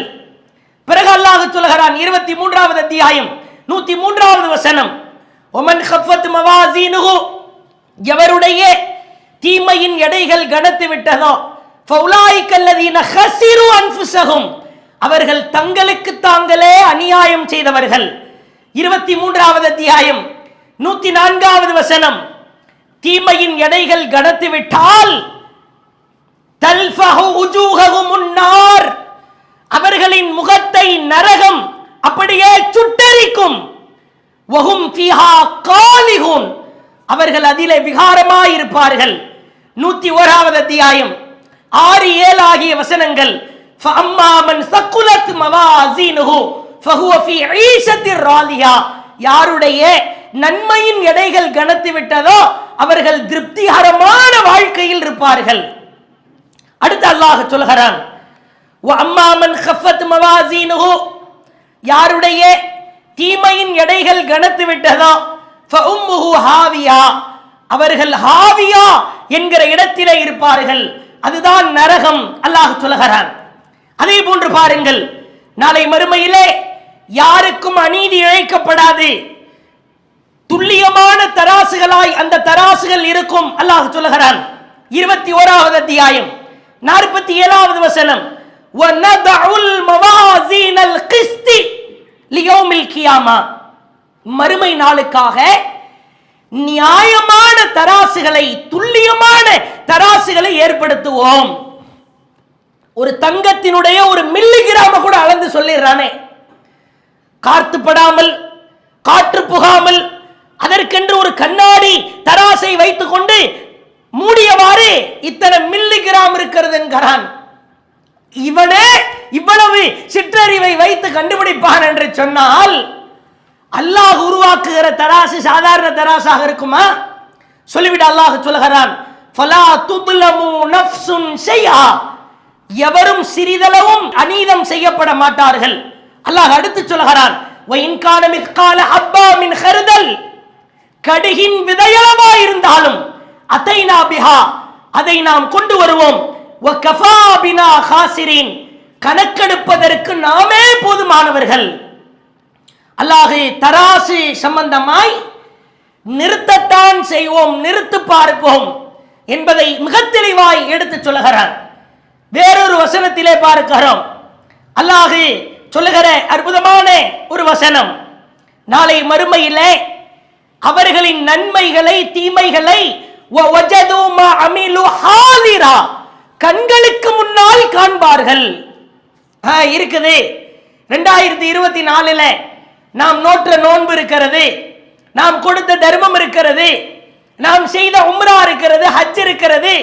பிறகு அல்லாஹ் சொல்கிறான் 23வது அத்தியாயம் 103வது வசனம், ஒமன் கஃபத் மவாஸினுஹு, எவருடைய தீமையின் எடைகள் கனத்து விட்டதோ, ஃபௌலாயிக அல்லதீன ஹஸிரு அன்ஃபுஸஹும், அவர்கள் தங்களுக்கு தாங்களே அநியாயம் செய்தவர்கள். 23வது அத்தியாயம் 104வது வசனம், தீமையின் எடைகள் கனத்து விட்டால் தல்ஃபஹு உஜூஹஹுமுன் நார், அவர்களின் முகத்தை நரகம் அப்படியே சுட்டெரிக்கும். வஹும் ஃபீஹா காலிஹூன், அவர்கள் அதிலே விகாரமாய் இருப்பார்கள். 101வது அத்தியாயம் 6-7 ஆகிய வசனங்கள், ஃபஅம்மா மன் சகுலத் மவாஸினுஹு ஃபஹுவ ஃபீ ஈஷத்திர் ராலியா, யாருடைய நன்மையின் எடைகள் கனத்து விட்டதோ அவர்கள் திருப்திகரமான வாழ்க்கையில் இருப்பார்கள். அடுத்து அல்லாஹ் சொல்கிறான், வஅம்மா மன் கஃபத் மவாஸினுஹு, யாருடைய தீமையின் எடைகள் கனத்து விட்டதா, ஃபஉம்முஹு ஹாவியா, அவர்கள் ஹாவியா என்கிற இடத்திலே இருப்பார்கள், அதுதான் நரகம். அல்லாஹ் சொல்கிறான். அதே போன்று பாருங்கள், நாளை மறுமையிலே யாருக்கும் அநீதி இழைக்கப்படாது, துல்லியமான தராசுகளாய் அந்த தராசுகள் இருக்கும். அல்லாஹ் சொல்கிறான் 21வது அத்தியாயம் 47வது வசனம், வனதஉல் மவாசீனல் கிஸ்தி லியௌமில் கியாமா, மறுமை நாளுக்காக நியாயமான தராசுகளை, துல்லியமான தராசுகளை ஏற்படுத்துவோம். ஒரு தங்கத்தினுடைய ஒரு மில்லிகிராம கூட அளந்து சொல்லிடுறானே, கார்த்துப்படாமல் காற்று புகாமல் அதற்கென்று ஒரு கண்ணாடி தராசை வைத்துக் கொண்டு மூடியவாறு இத்தனை மில்லிகிராம் இருக்கிறது என்கிறான். இவனே இவ்வளவு சிற்றறிவை வைத்து கண்டுபிடிப்பான் என்று சொன்னால், அல்லாஹ் உருவாக்குகிற தராசு சாதாரண தராசாக இருக்குமா? சொல்லிவிட அல்லாஹ் சொல்கிறான், ஃபலா துப்லமு நஃப்சுன் ஷைஆ, எவரும் சிறிதளவும் அநீதம் செய்யப்பட மாட்டார்கள். அல்லாஹ் அடுத்து சொல்கிறான், வ இன் கான மிஸ்கால ஹப்பா மின் ஹர்தல், கடுகின் விதையளவா இருந்தாலும் அதைனா பிஹா, அதை நாம் கொண்டு வருவோம். வ கஃபா பினா ஹாசிரின், கணக்கெடுப்பதற்கு நாமே போதுமானவர்கள். அல்லாஹ் தராசு சம்பந்தமாய் நிறுத்தத்தான் செய்வோம், நிறுத்து பார்ப்போம் என்பதை மிக தெளிவாய் எடுத்து சொல்லுகிறார். வேறொரு வசனத்திலே பார்க்கிறோம், அல்லாஹ் சொல்லுகிற அற்புதமான ஒரு வசனம், நாளை மறுமையிலே அவர்களின் நன்மைகளை தீமைகளை வஜது மா அமிலு ஹாதிரா, கண்களுக்கு முன்னால் காண்பார்கள். இருக்குது 2024 நாம் நோற்ற நோன்பு இருக்கிறது, நாம் கொடுத்த தர்மம் இருக்கிறது, நாம் செய்த உம்ரா இருக்கிறது, ஹஜ் இருக்கிறது,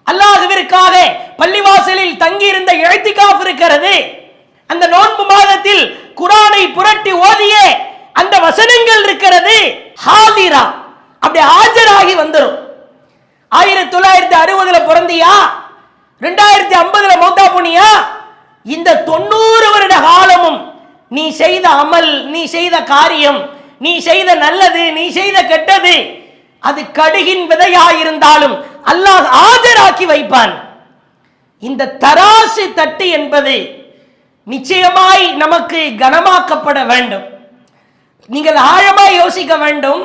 அல்லாஹ்விற்காக பள்ளிவாசலில் தங்கியிருந்த இஅ்திகாஃப் இருக்கிறது, அந்த நோன்பு மாதத்தில் குர்ஆனை புரட்டி ஓதிய அந்த வசனங்கள் இருக்கிறது. ஹாதிரா, அப்படி ஆஜராகி வந்துரும். 1960 பிறந்தியா, 2050 மௌத்தா போனியா, இந்த 90 வருட காலமும் நீ செய்த அமல், நீ செய்த காரியம், நீ செய்த நல்லது, நீ செய்த கெட்டது, அது கடுகின் விதையாயிருந்தாலும் அல்லாஹ் ஆஜராக்கி வைப்பான். இந்த தராசு தட்டு என்பது நிச்சயமாய் நமக்கு கனமாக்கப்பட வேண்டும். நீங்கள் ஆழமாய் யோசிக்க வேண்டும்.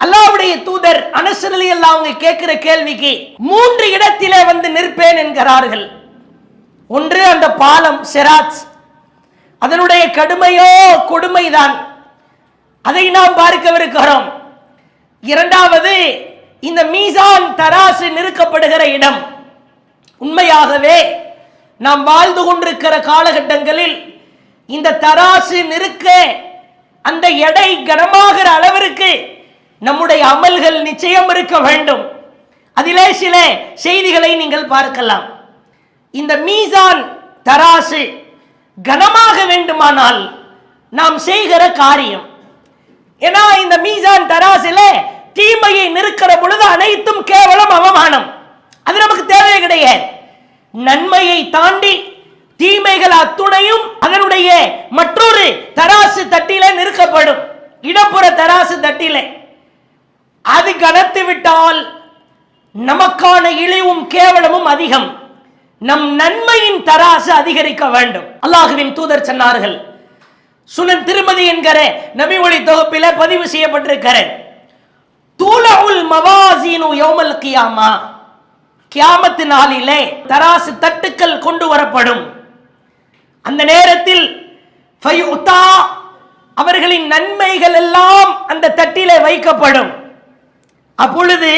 அல்லாஹ்வுடைய தூதர் அனஸ் ரலியல்லாஹு அவங்க கேட்கிற கேள்விக்கு 3 இடத்திலே வந்து நிற்பேன் என்கிறார்கள். ஒன்று அந்த பாலம் சிராத், அதனுடைய கடுமையோ கொடுமைதான், அதை நாம் பார்க்கவிருக்கிறோம். இரண்டாவது இந்த மீசான் தராசு நிறுக்கப்படுகிற இடம். உண்மையாகவே நாம் வாழ்ந்து கொண்டிருக்கிற காலகட்டங்களில் இந்த தராசு நிறுக்க அந்த எடை கனமாகிற அளவிற்கு நம்முடைய அமல்கள் நிச்சயம் இருக்க வேண்டும். அதிலே சில செய்திகளை நீங்கள் பார்க்கலாம். இந்த மீசான் தராசு கனமாக வேண்டுமானால் நாம் செய்கிற காரியம், ஏன்னா இந்த மீசான் தராசில தீமையை நிறுக்கிற பொழுது அனைத்தும் கேவலம் அவமானம், அது நமக்கு தேவையே கிடையாது. நன்மையை தாண்டி தீமைகள் அத்துணையும் அதனுடைய மற்றொரு தராசு தட்டிலே நிறுக்கப்படும், இடப்புற தராசு தட்டிலே. அது கனத்து விட்டால் நமக்கான இழிவும் கேவலமும் அதிகம். நம் நன்மையின் தராசு அதிகரிக்க வேண்டும். அல்லாஹ்வின் தூதர் சொன்னார்கள், சுனன் திருமதி என்கிற நபி ஒளி தொகுப்பில பதிவு செய்யப்பட்டிருக்கிற தூலஉல் மவாசீனு யௌமல் கியாமா, கியாமத்து நாளிலே தராசு தட்டுக்கள் கொண்டு வரப்படும். அந்த நேரத்தில் ஃபயுதா, அவர்களின் நன்மைகள் எல்லாம் அந்த தட்டிலே வைக்கப்படும். அப்பொழுது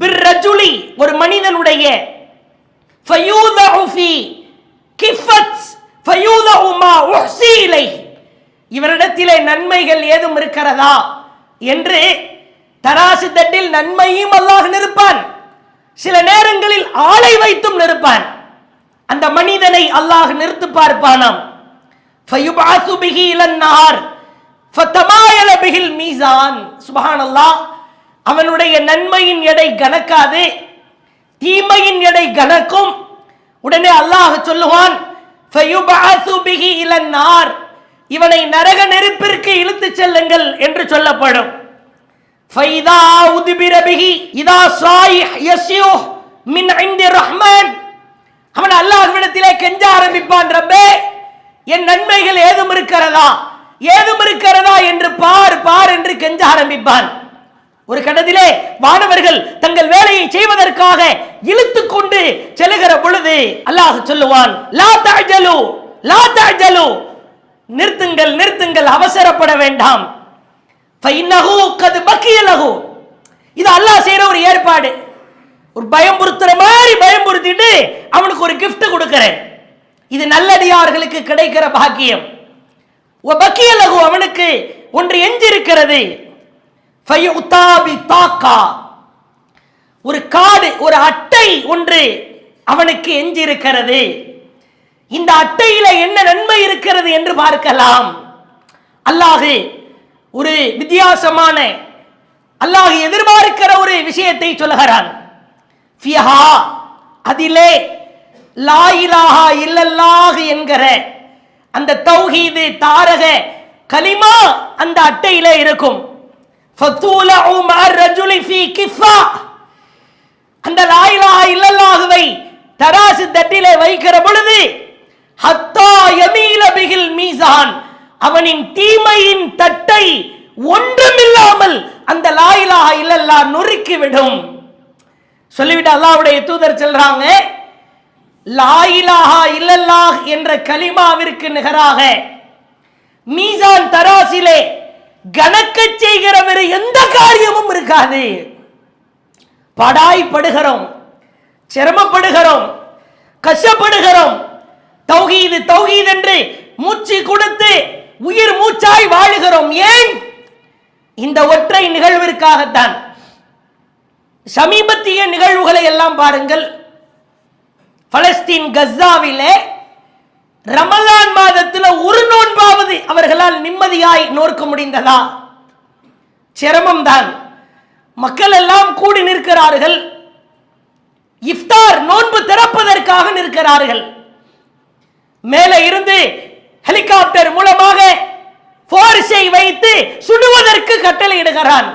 பிர்ரஜுலி, ஒரு மனிதனுடைய ஃபயூதஉ ஃபீ கிஃபத் ஃபயூதஉ மா உஹ்ஸி இலைஹி, இவரிடத்திலே நன்மைகள் ஏதும் இருக்கிறதா என்று தராசு தட்டில் நன்மையும் அல்லாஹ் நிறுப்பான், சில நேரங்களில் ஆளை வைத்தும் நிறுப்பான். அந்த மனிதனை அல்லாஹ் நிறுத்து பார்ப்பானாம். ஃபயுபஅஸு பிஹி இலன் நார் ஃபதமாயல பிஹில் மீசான். சுப்ஹானல்லாஹ், அவனுடைய நன்மையின் எடை கணக்காது, தீமையின் எடை கணக்கும். உடனே அல்லாஹ் சொல்லுவான், ஃபயுபஅஸு பிஹி இலன் நார், இவனை நரக நெருப்பிற்கு இழுத்து செல்லுங்கள் என்று சொல்லப்படும். ஃபைதா உத்பிர பிஹி இதா சாயிஹ் யஸ்யூஹ் மின் இன்தி ரஹ்மான். அவன் அல்லாஹ்விடத்திலே கெஞ்ச ஆரம்பிப்பான், ரப்பே என் நன்மைகள் ஏதும் இருக்கிறதா என்று பார் என்று கெஞ்ச ஆரம்பிப்பான். ஒரு கட்டத்திலே வானவர்கள் தங்கள் வேலையை செய்வதற்காக இழுத்துக் கொண்டு செல்லுகிற பொழுது அல்லாஹ் சொல்லுவான், லா தஅஜலு, நிறுத்துங்கள், அவசரப்பட வேண்டாம். ஃபைன்னஹு கத் பக்கிய லஹு. இது அல்லாஹ் செய்யற ஒரு ஏற்பாடு. ஒரு பயம்புறுத்துற மாதிரி பயம்புறுத்திட்டு அவனுக்கு ஒரு gift கொடுக்கிறேன். இது நல்லடியார்களுக்கு கிடைக்கிற பாக்கியம். வபக்கிய லஹு, அவனுக்கு ஒன்று எஞ்சி இருக்கிறது. ஃபயுதாபி தாக்கா, ஒரு கார்டு, ஒரு அட்டை ஒன்று அவனுக்கு எஞ்சி இருக்கிறது. இந்த அட்டையில என்ன நன்மை இருக்கிறது என்று பார்க்கலாம். அல்லாஹ் ஒரு வித்தியாசமான, அல்லாஹ் எதிர்பார்க்கிற ஒரு விஷயத்தை சொல்கிறான். ஃபிஹா, அதிலே லா இலாஹா இல்லல்லாஹ் என்கிற அந்த தௌஹீது தாரக கலிமா அந்த அட்டையிலே இருக்கும். ஃபதூலஉ மஅர் ரஜுலி ஃபீ கிஃபா, அந்த லா இலாஹா இல்லல்லாஹ்வை தராசு தட்டிலே வைக்கிற பொழுது ஹத்தா யமீல பிஹில் மீசான், அவனின் தீமையின் தட்டை ஒன்றுமில்லாமல் அந்த லா இலாஹா இல்லல்லாஹ் நொறுக்கிவிடும். சொல்லிவிட்டு அல்லாஹ்வுடைய தூதர் சொல்றாங்க, லா இலாஹா இல்லல்லாஹ் என்ற கலிமாவிற்கு நிகராக மீசான் தராசிலே கணக்க செய்கிற வேறு எந்த காரியமும் இருக்காது. படாய்படுகிறோம், சிரமப்படுகிறோம், கஷ்டப்படுகிறோம், தௌஹீத் என்று மூச்சு கொடுத்து உயிர் மூச்சாய் வாழுகிறோம். ஏன்? இந்த ஒற்றை நிகழ்விற்காகத்தான். சமீபத்திய நிகழ்வுகளை எல்லாம் பாருங்கள். பலஸ்தீன் கஸ்ஸாவிலே ரமலான் மாதத்தில் ஒரு நோன்பாவது அவர்களால் நிம்மதியாய் நோக்க முடிந்ததா? சிரமம் தான். மக்கள் எல்லாம் கூடி நிற்கிறார்கள், இஃப்தார் நோன்பு திறப்பதற்காக நிற்கிறார்கள். மேலே இருந்து ஹெலிகாப்டர் மூலமாக போர்ஸை வைத்து சுடுவதற்கு கட்டளையிடுகிறான்.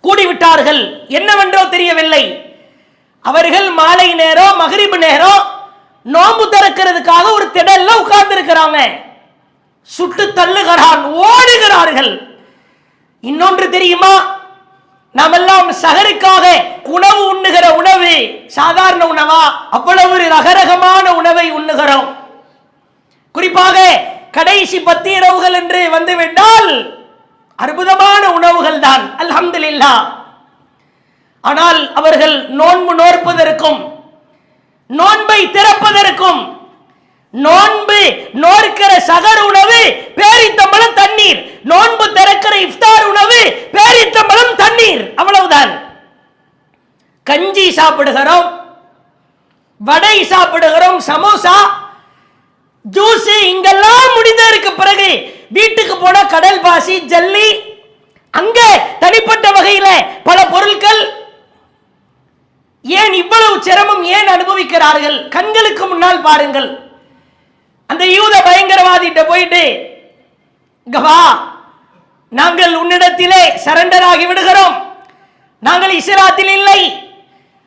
கூடிவிட்டார்கள், என்னவென்றோ தெரியவில்லை. அவர்கள் மாலை நேரம், மகரிப் நேரம் நோன்பு திறக்கிறதுக்காக ஒரு திடல்ல உட்கார்ந்து இருக்கிறாங்க. சுட்டு தள்ளுகிறான், ஓடுகிறார்கள். இன்னொன்று தெரியுமா? நாம் எல்லாம் சகருக்காக உணவு உண்ணுகிற உணவு சாதாரண உணவா? அவ்வளவு ரகரகமான உணவை உண்ணுகிறோம். குறிப்பாக கடைசி 10 இரவுகள் என்று வந்துவிட்டால் அற்புதமான உணவுகள் தான், அல்ஹம்துலில்லாஹ். ஆனால் அவர்கள் நோன்பு நோற்பதற்கும் நோன்பை திறப்பதற்கும், நோன்பு நோக்கிற சகர் உணவு பேரித்தம்பளம் தண்ணீர், நோன்பு திறக்கிற இஃப்தார் உணவு பேரித்தம்பளம் தண்ணீர், அவ்வளவுதான். கஞ்சி சாப்பிடுகிறோம், வடை சாப்பிடுகிறோம், சமோசா, ஜூஸ், இங்கெல்லாம் முடிந்ததற்கு பிறகு வீட்டுக்கு போன கடல் பாசி, ஜல்லி, அங்க தனிப்பட்ட வகையில பல பொருட்கள். ஏன் இவ்வளவு சிரமம் ஏன் அனுபவிக்கிறார்கள்? கண்களுக்கு முன்னால் பாருங்கள். அந்த யூத பயங்கரவாதிட்ட போயிட்டு, கவா, நாங்கள் உன்னிடத்திலே சரண்டர் ஆகி விடுகிறோம், நாங்கள் இஸ்லாத்தில் இல்லை,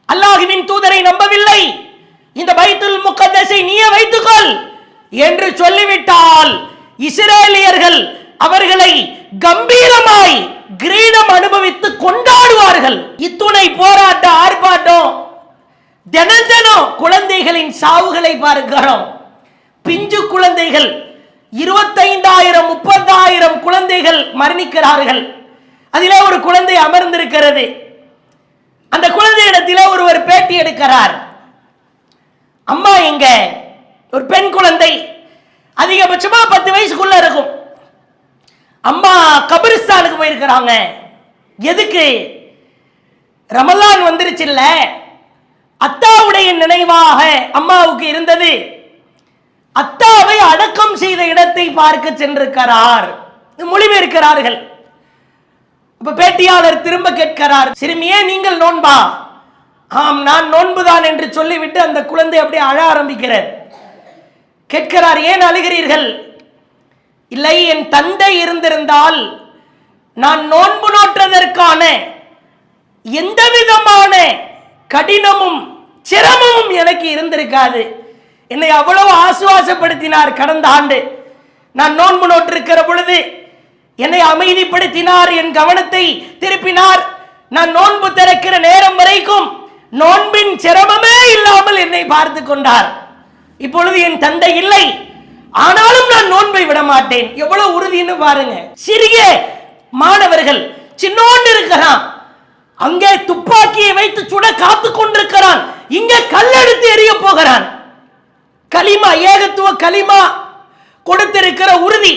அல்லாஹ்வின் தூதரை நம்பவில்லை, இந்த பைத்துல் முகத்தஸை நீயே வைத்துக்கொள் என்று சொல்லிவிட்டால் இஸ்ரேலியர்கள் அவர்களை கம்பீரமாய் கிரீடம் அனுபவித்து கொண்டாடுவார்கள். இத்துணை போராட்ட ஆர்ப்பாட்டம், தினம் குழந்தைகளின் சாவுகளை பார்க்கிறோம். பிஞ்சு குழந்தைகள் 25,000 30,000 குழந்தைகள் மரணிக்கிறார்கள். அதிலே ஒரு குழந்தை அமர்ந்திருக்கிறது. அந்த குழந்தையிடத்திலே ஒருவர் பேட்டி எடுக்கிறார். அம்மா எங்க? ஒரு பெண் குழந்தை, அதிகபட்சமா 10 வயசுக்குள்ள இருக்கும். அம்மா கபிரிஸ்தானுக்கு போயிருக்கிறாங்க. எதுக்கு? ரமலான் வந்துருச்சு இல்ல, அத்தாவுடைய நினைவாக அம்மாவுக்கு இருந்தது. அத்தாவை அடக்கம் செய்த இடத்தை பார்க்க சென்றிருக்கிறார். மொழிபெயர்க்கிறார்கள். இப்ப பேட்டியாளர் திரும்ப கேட்கிறார், சிறுமியே நீங்கள் நோன்பா? ஆம், நான் நோன்புதான் என்று சொல்லிவிட்டு அந்த குழந்தை அப்படியே அழ ஆரம்பிக்கிறார். கேட்கிறார், ஏன் அழுகிறீர்கள்? இல்லை என் தந்தை இருந்திருந்தால் நான் நோன்பு நோற்றதற்கான எந்த விதமான கடினமும் சிரமமும் எனக்கு இருந்திருக்காது. என்னை அவ்வளவு ஆசுவாசப்படுத்தினார். கடந்த ஆண்டு நான் நோன்பு நோற்றிருக்கிற பொழுது என்னை அமைதிப்படுத்தினார், என் கவனத்தை திருப்பினார். நான் நோன்பு திறக்கிற நேரம் வரைக்கும் நோன்பின் சிரமமே இல்லாமல் என்னை பார்த்து கொண்டார். இப்பொழுது என் தந்தை இல்லை, ஆனாலும் நான் நோன்பை விட மாட்டேன். எவ்வளவு உறுதின்னு பாருங்க. சிறிய மாணவர்கள் சின்னோண்டு இருக்கிறான், அங்கே துப்பாக்கியை வைத்து சுட காத்து கொண்டிருக்கிறான், இங்கே கல்லெடுத்து எறிய போகிறான். கலிமா, ஏகத்துவ கலிமா கொடுத்திருக்கிற உறுதி.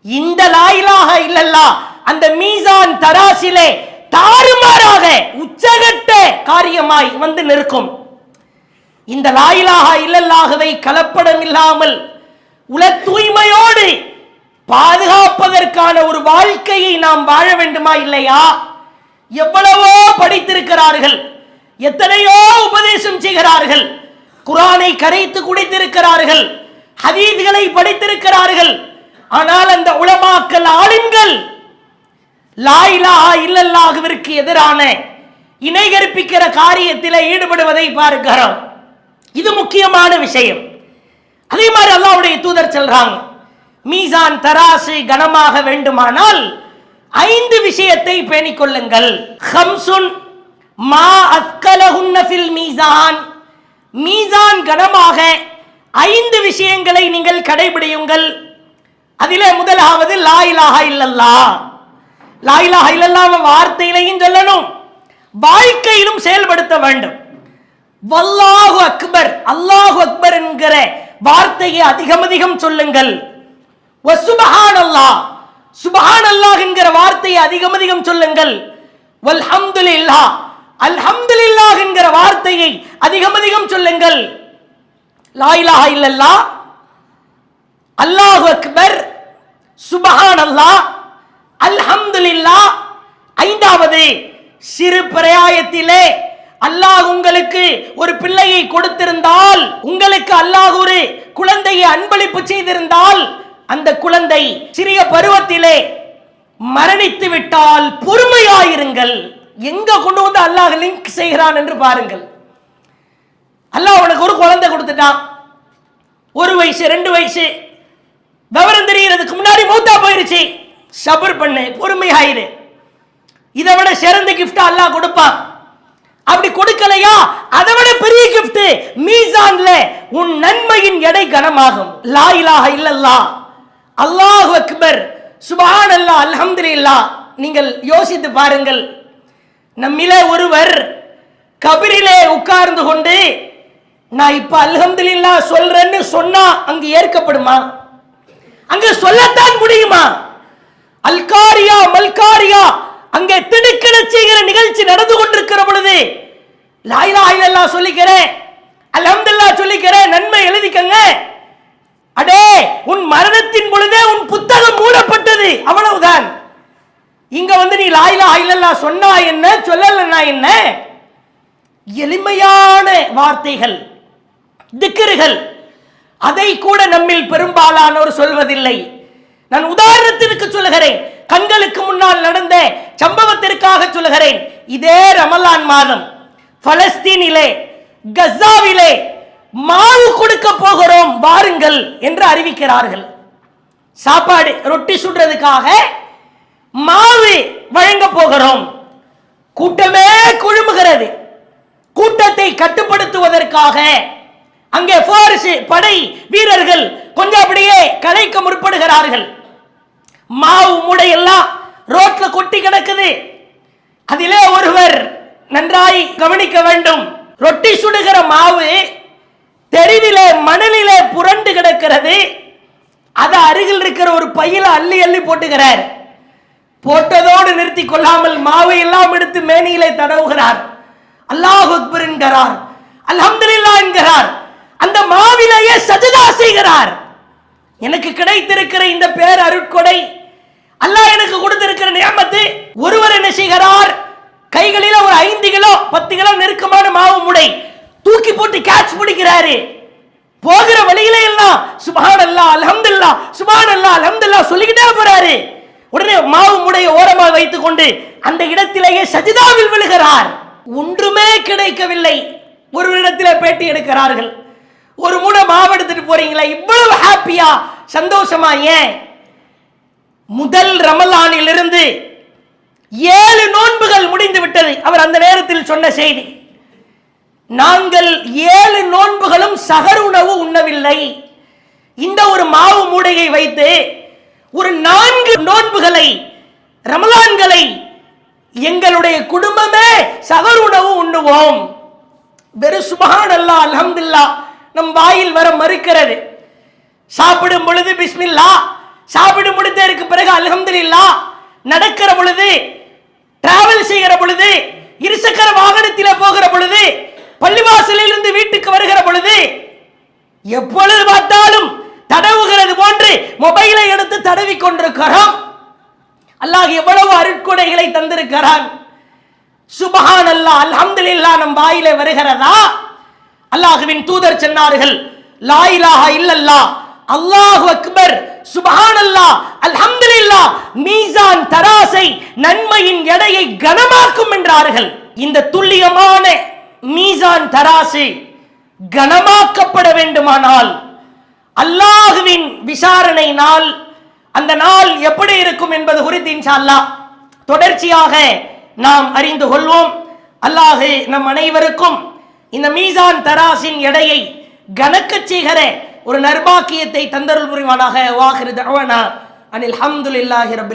இந்த லா இலாஹ இல்லல்லாஹ் அந்த மீசான் தராசிலே தாறுமாறாக உச்சகட்ட காரியமாய் வந்து நிற்கும். இந்த லா இலாஹ இல்லல்லாஹ்வை கலப்படம் இல்லாமல் உல தூய்மையோடு பாதுகாப்பதற்கான ஒரு வாழ்க்கையை நாம் வாழ வேண்டுமா இல்லையா? எவ்வளவோ படித்திருக்கிறார்கள், எத்தனையோ உபதேசம் செய்கிறார்கள், குர்ஆனை கரைத்து குடித்திருக்கிறார்கள், ஹதீஸ்களை படித்திருக்கிறார்கள். ஆனால் அந்த உலமாக்கள், ஆலிம்கள் லா இலாஹ இல்லல்லாஹ்விற்கு எதிரான இணை கற்பிக்கிற காரியத்தில் ஈடுபடுவதை பார்க்கிறோம். இது முக்கியமான விஷயம். அதே மாதிரி அல்லாஹ்வுடைய தூதர் சொல்றாங்க, மீசான் தராசு கனமாக வேண்டுமானால் 5 விஷயத்தை பேணிக் கொள்ளுங்கள். ஹம்சுன் மா அஸ்கலஹுன்ன ஃபில் மீசான், மீசான் கனமாக 5 விஷயங்களை நீங்கள் கடைபிடியுங்கள். அதிலே முதலாவது லா இலாஹ இல்லல்லாஹ். லா இலாஹ இல்லல்லாஹ் வார்த்தையிலையும் சொல்லணும், வாழ்க்கையிலும் செயல்படுத்த வேண்டும். வல்லாஹு அக்பர், அல்லாஹு அக்பர் என்கிற வார்த்தையை அதிகம் சொல்லுங்கள். வசுபஹானல்லாஹ், சுபஹானல்லாஹ் என்கிற வார்த்தையை அதிகம் சொல்லுங்கள். வல்ஹம்துலில்லாஹ், அல்ஹம்துலில்லாஹ் என்கிற வார்த்தையை அதிகம் சொல்லுங்கள். லா இலாஹ இல்லல்லாஹ், அல்லாஹு அக்பர், சுபஹானல்லாஹ், அல்ஹம்துலில்லாஹ். 5வது, சிறு பிராயத்திலே அல்லாஹ் உங்களுக்கு ஒரு பிள்ளையை கொடுத்திருந்தால், உங்களுக்கு அல்லாஹ் ஒரு குழந்தையை அன்பளிப்பு செய்திருந்தால், அந்த குழந்தை சிறிய பருவத்திலே மரணித்து விட்டால் பொறுமையாயிருங்கள். எங்க கொண்டு வந்து அல்லாஹ் லிங்க் செய்கிறான் என்று பாருங்கள். அல்லாஹ் உனக்கு ஒரு குழந்தை கொடுத்துட்டான், 1 வயசு 2 வயசு, விவரம் தெரியறதுக்கு முன்னாடி மூத்தா போயிருச்சு. சபர் பண்ணு, பொறுமையாயிரு. இதை விட சிறந்த கிஃப்ட் அல்லாஹ் கொடுப்பான். அப்படி கொடுக்கலையா, அதை விட பெரிய கிஃப்ட் மீசான்ல உன் நன்மையின் எடை கனமாகும். லா இலாஹ இல்லல்லாஹ், அல்லாஹு அக்பர், சுப்ஹானல்லாஹ், அல்ஹம்துலில்லாஹ். நீங்கள் யோசித்து பாருங்கள். நம்மிலே ஒருவர் கபரிலே உட்கார்ந்து கொண்டு நான் இப்ப அல்ஹம்துலில்லாஹ் சொல்றேன்னு சொன்னா அங்கு ஏற்கப்படுமா? அங்கு சொல்லத்தான் முடியுமா? அல்காரியா மல்காரியா அங்கே திடுக்கிட செய்கிற நிகழ்ச்சி நடந்து கொண்டிருக்கிற பொழுது லா இலாஹ இல்லல்லாஹ் சொல்லிக்கிறேன், அல்ஹம்துலில்லாஹ் சொல்லிக்கிறேன், நன்மை எழுதிக்கங்க. அடே, உன் மரணத்தின் பொழுதே உன் புத்தகம் மூடப்பட்டது, அவ்வளவுதான். இங்க வந்து நீ லா இலாஹ இல்லல்லாஹ் சொன்னா என்ன, சொல்லலன்னா என்ன? எளிமையான வார்த்தைகள், திக்ருகள், அதை கூட நம்மில் பெரும்பாலானோர் சொல்வதில்லை. நான் உதாரணத்திற்கு சொல்லுகிறேன், கண்களுக்கு முன்னால் நடந்த சம்பவத்திற்காக சொல்லுகிறேன். இதே ரமலான் மாதம் பலஸ்தீனிலே கஸாவிலே மாவு கொடுக்க போகிறோம் வாருங்கள் என்று அறிவிக்கிறார்கள். சாப்பாடு, ரொட்டி சுடுறதுக்காக மாவு வழங்க போகிறோம். கூட்டமே குழுமுகிறது. கூட்டத்தை கட்டுப்படுத்துவதற்காக அங்கே போர்ஸ் படை வீரர்கள் கொஞ்சம் அப்படியே கலைக்க முற்படுகிறார்கள். மாவு மூடையெல்லாம் ரோட்ல கொட்டி கிடக்குது. அதிலே ஒருவர் நன்றாய் கவனிக்க வேண்டும். ரொட்டி சுடுகிற மாவு தெருவிலே மணலிலே புரண்டு கிடக்கிறது. அது அருகில் இருக்கிற ஒரு பையில அள்ளி அள்ளி போட்டுகிறார். போட்டதோடு நிறுத்தி கொள்ளாமல் மாவை எல்லாம் எடுத்து மேனியிலே தடவுகிறார். அல்லாஹ் அக்பர் என்கிறார், அல்ஹம்துலில்லாஹ் என்கிறார். அந்த மாவிலேயே சஜதா செய்கிறார். எனக்கு கிடைத்திருக்கிற இந்த பேர் அருட்கொடை, அல்லாஹ் எனக்கு கொடுத்திருக்கிற நியமத்து. ஒருவர் என்ன செய்கிறார், கைகளில ஒரு 5 கிலோ 10 கிலோ நெருக்கமான மாவு முடை தூக்கி போட்டு கேட்ச் பிடிக்கிறாரு. போகிற வழியில எல்லாம் சுப்ஹானல்லாஹ் அல்ஹம்துலில்லாஹ் சுப்ஹானல்லாஹ் அல்ஹம்துலில்லாஹ் சொல்லிக்கிட்டே போறாரு. உடனே மாவு முடைய ஓரமாக வைத்துக் கொண்டு அந்த இடத்திலேயே சஜிதாவில் விழுகிறார். ஒன்றுமே கிடைக்கவில்லை. ஒரு இடத்திலே பேட்டி எடுக்கிறார்கள். ஒரு மூட மாவு எடுத்துட்டு போறீங்களா, இவ்வளவு ஹாப்பியா சந்தோஷமா? ஏன்? முதல் ரமலானில் இருந்து 7 நோன்புகள் முடிந்து விட்டது. அவர் அந்த நேரத்தில் சொன்ன செய்தி, நாங்கள் 7 நோன்புகளும் சகர் உணவு உண்ணவில்லை. இந்த ஒரு மாவு மூடையை வைத்து ஒரு 4 நோன்புகளை ரமலான்களை எங்களுடைய குடும்பமே சகர் உணவு உண்ணுவோம். வெறும் சுப்ஹானல்லாஹ் அல்ஹம்துலில்லாஹ் நம் வாயில் வர மறுக்கிறது. சாப்பிடும் பொழுது பிஸ்மில்லாஹ், சாப்பிடும் முடித்ததற்கு பிறகு அல்ஹம்துலில்லாஹ், நடக்கிற பொழுது, டிராவல் செய்கிற பொழுது, இருசக்கர வாகனத்தில் போகிற பொழுது, பள்ளிவாசலில் இருந்து வீட்டுக்கு வருகிற பொழுது, எப்பொழுது பார்த்தாலும் தடவுகிறது போன்று மொபைலை எடுத்து தடவி கொண்டிருக்கிறோம். அல்லாஹ் எவ்வளவு அருட்கொடைகளை தந்திருக்கிறான். சுப்ஹானல்லாஹ் அல்ஹம்துலில்லாஹ் நம் வாயிலே வருகிறதா? அல்லாஹ்வின் தூதர் சொன்னார்கள், லா இலாஹா இல்லல்லாஹ் அல்லாஹு அக்பர் சுப்ஹானல்லாஹ் அல்ஹம்துலில்லாஹ் மீசான் தராசை நன்மையின் எடையை கனமாக்கும் என்றார்கள். இந்த துல்லியமான மீசான் தராசு கனமாக்கப்பட வேண்டுமானால் அல்லாஹ்வின் விசாரணை நாள், அந்த நாள் எப்படி இருக்கும் என்பது குறித்து இன்ஷா அல்லாஹ் தொடர்ச்சியாக நாம் அறிந்து கொள்வோம். அல்லாஹ் நம் அனைவருக்கும் இந்த மீசான் தராசின் எடையை கணக்கச் செய்கிற ஒரு நர்பாக்கியத்தை தந்தருள் புரிவானாக. வாஹிரு தஅவானா அனில் ஹம்துலில்லாஹி ரப்பில்